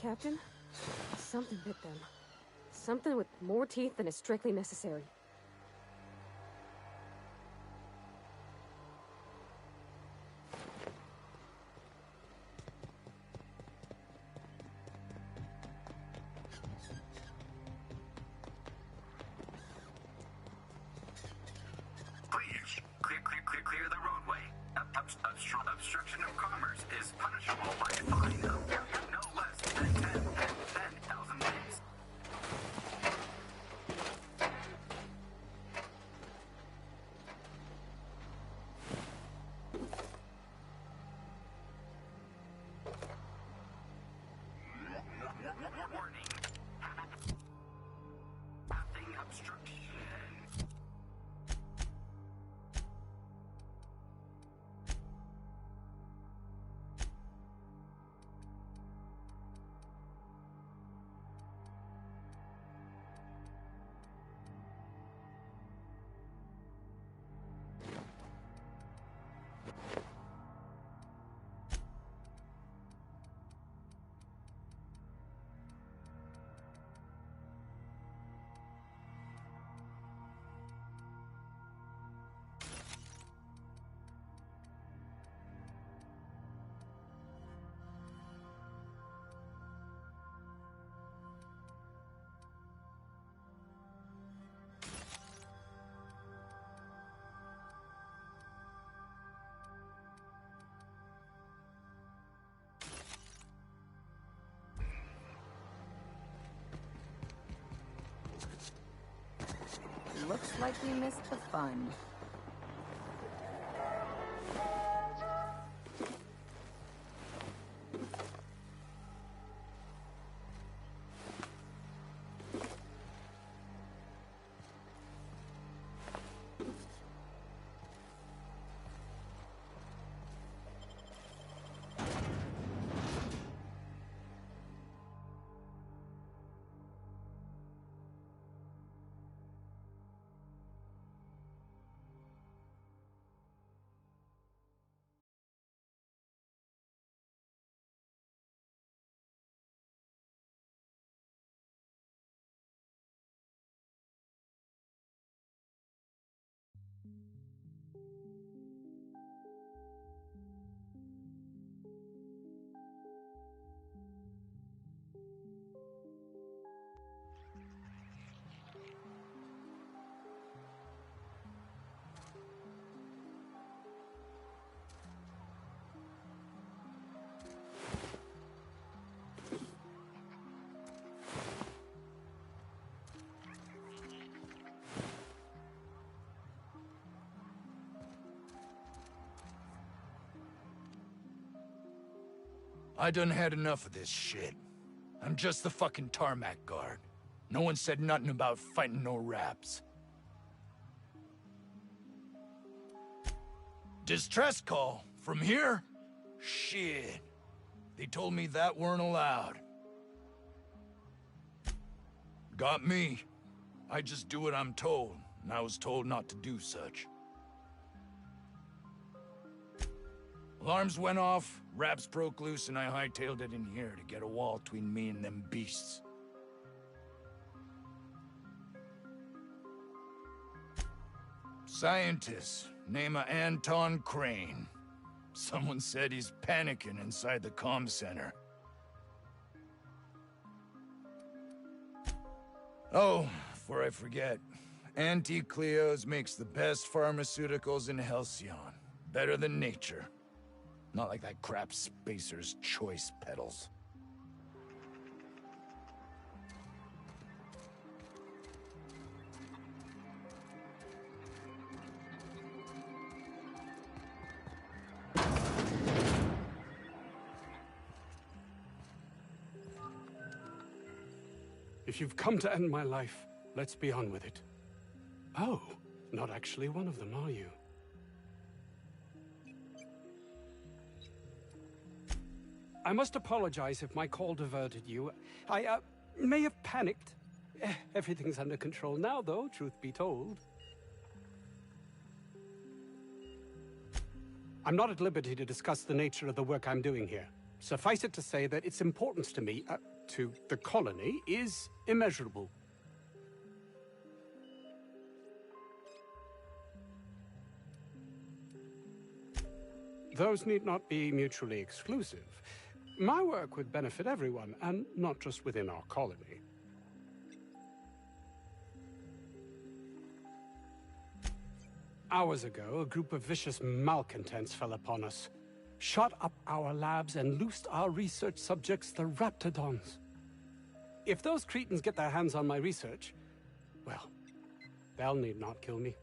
Captain? Something bit them. Something with more teeth than is strictly necessary. Clear the roadway. Obstruction of commerce is punishable by a fine of no less than 10,000 days. Warning. Nothing obstruction. Looks like we missed the fun. I done had enough of this shit. I'm just the fucking tarmac guard. No one said nothing about fighting no raps. Distress call? From here? Shit. They told me that weren't allowed. Got me. I just do what I'm told, and I was told not to do such. Alarms went off, raps broke loose, and I hightailed it in here to get a wall between me and them beasts. Scientist, name of Anton Crane. Someone said he's panicking inside the comm center. Oh, before I forget, Auntie Cleo's makes the best pharmaceuticals in Halcyon. Better than nature. Not like that crap Spacer's Choice peddles. If you've come to end my life, let's be on with it. Oh, not actually one of them, are you? I must apologize if my call diverted you. I may have panicked. Everything's under control now, though, truth be told. I'm not at liberty to discuss the nature of the work I'm doing here. Suffice it to say that its importance to me, to the colony, is immeasurable. Those need not be mutually exclusive. My work would benefit everyone, and not just within our colony. Hours ago, a group of vicious malcontents fell upon us, shot up our labs, and loosed our research subjects, the Raptidons. If those cretins get their hands on my research, well, they'll need not kill me.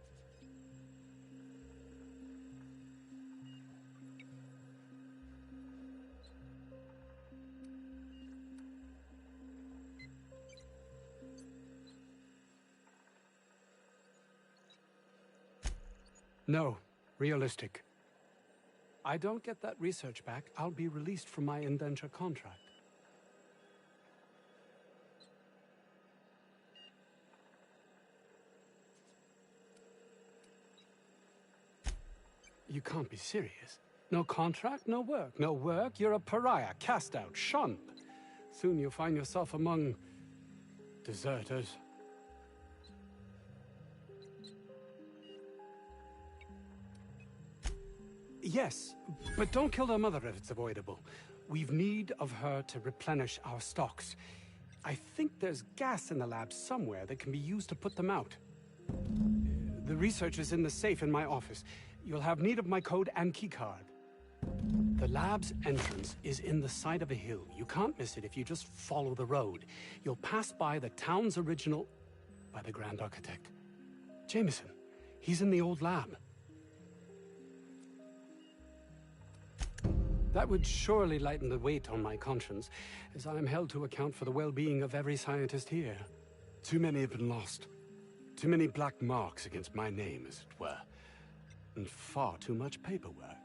No, realistic. I don't get that research back, I'll be released from my indenture contract. You can't be serious. No contract, no work. No work, you're a pariah, cast out, shunned. Soon you'll find yourself among deserters. Yes, but don't kill their mother if it's avoidable. We've need of her to replenish our stocks. I think there's gas in the lab somewhere that can be used to put them out. The research is in the safe in my office. You'll have need of my code and keycard. The lab's entrance is in the side of a hill. You can't miss it if you just follow the road. You'll pass by the town's original... by the Grand Architect. Jameson, he's in the old lab. That would surely lighten the weight on my conscience, as I am held to account for the well-being of every scientist here. Too many have been lost. Too many black marks against my name, as it were. And far too much paperwork.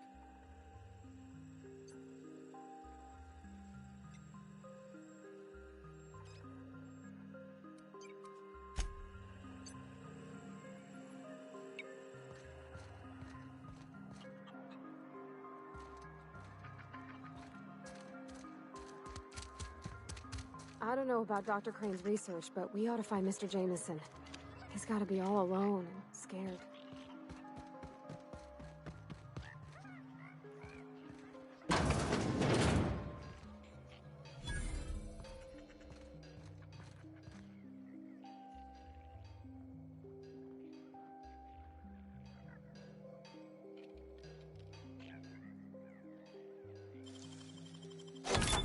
I don't know about Dr. Crane's research, but we ought to find Mr. Jameson. He's got to be all alone and scared.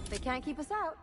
They can't keep us out.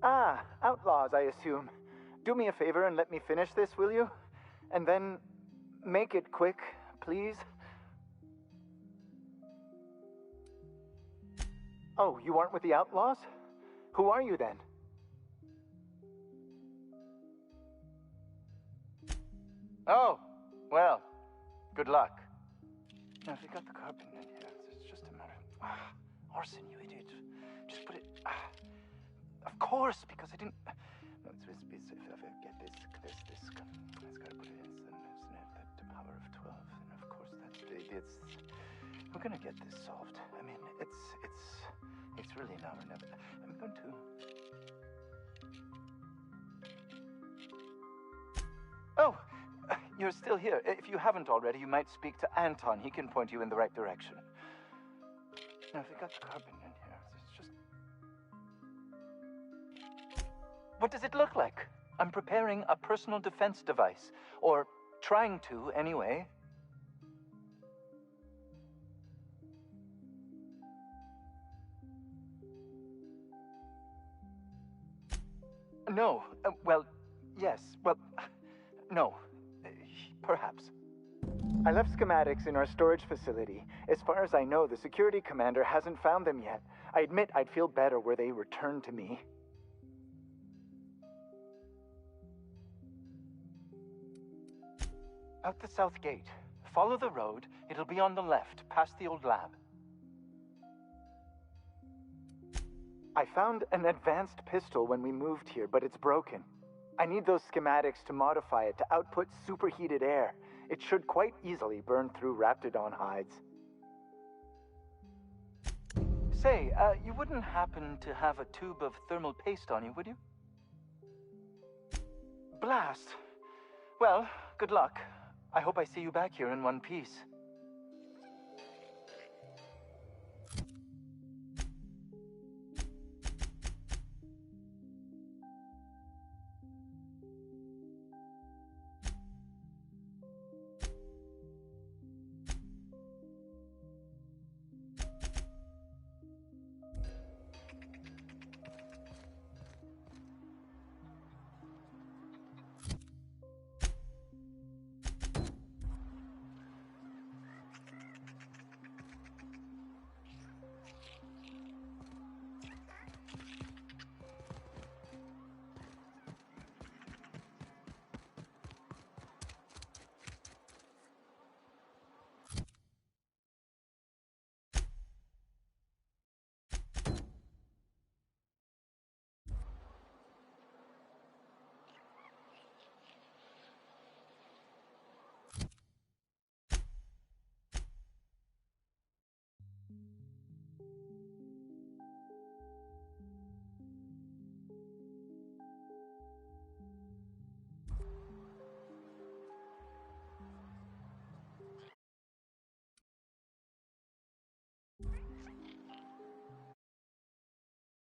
Ah, outlaws, I assume. Do me a favor and let me finish this, will you? And then make it quick, please. Oh, you aren't with the outlaws? Who are you then? Oh, well, good luck. Now, if you got the carbon in here, it's just a matter of... Orson, you idiot. Just put it... Of course, because I didn't... No, if I get this, it's got to put it in, isn't it? The power of 12, and of course it's... We're gonna get this solved. I mean, it's really now or never. I'm going to... Oh, you're still here. If you haven't already, you might speak to Anton. He can point you in the right direction. Now, if you got the carbon in here, it's just... What does it look like? I'm preparing a personal defense device. Or trying to, anyway. No. Well, yes. Well, no. Perhaps. I left schematics in our storage facility. As far as I know, the security commander hasn't found them yet. I admit I'd feel better were they returned to me. Out the south gate. Follow the road. It'll be on the left, past the old lab. I found an advanced pistol when we moved here, but it's broken. I need those schematics to modify it to output superheated air. It should quite easily burn through Raptidon hides. Say, you wouldn't happen to have a tube of thermal paste on you, would you? Blast. Well, good luck. I hope I see you back here in one piece.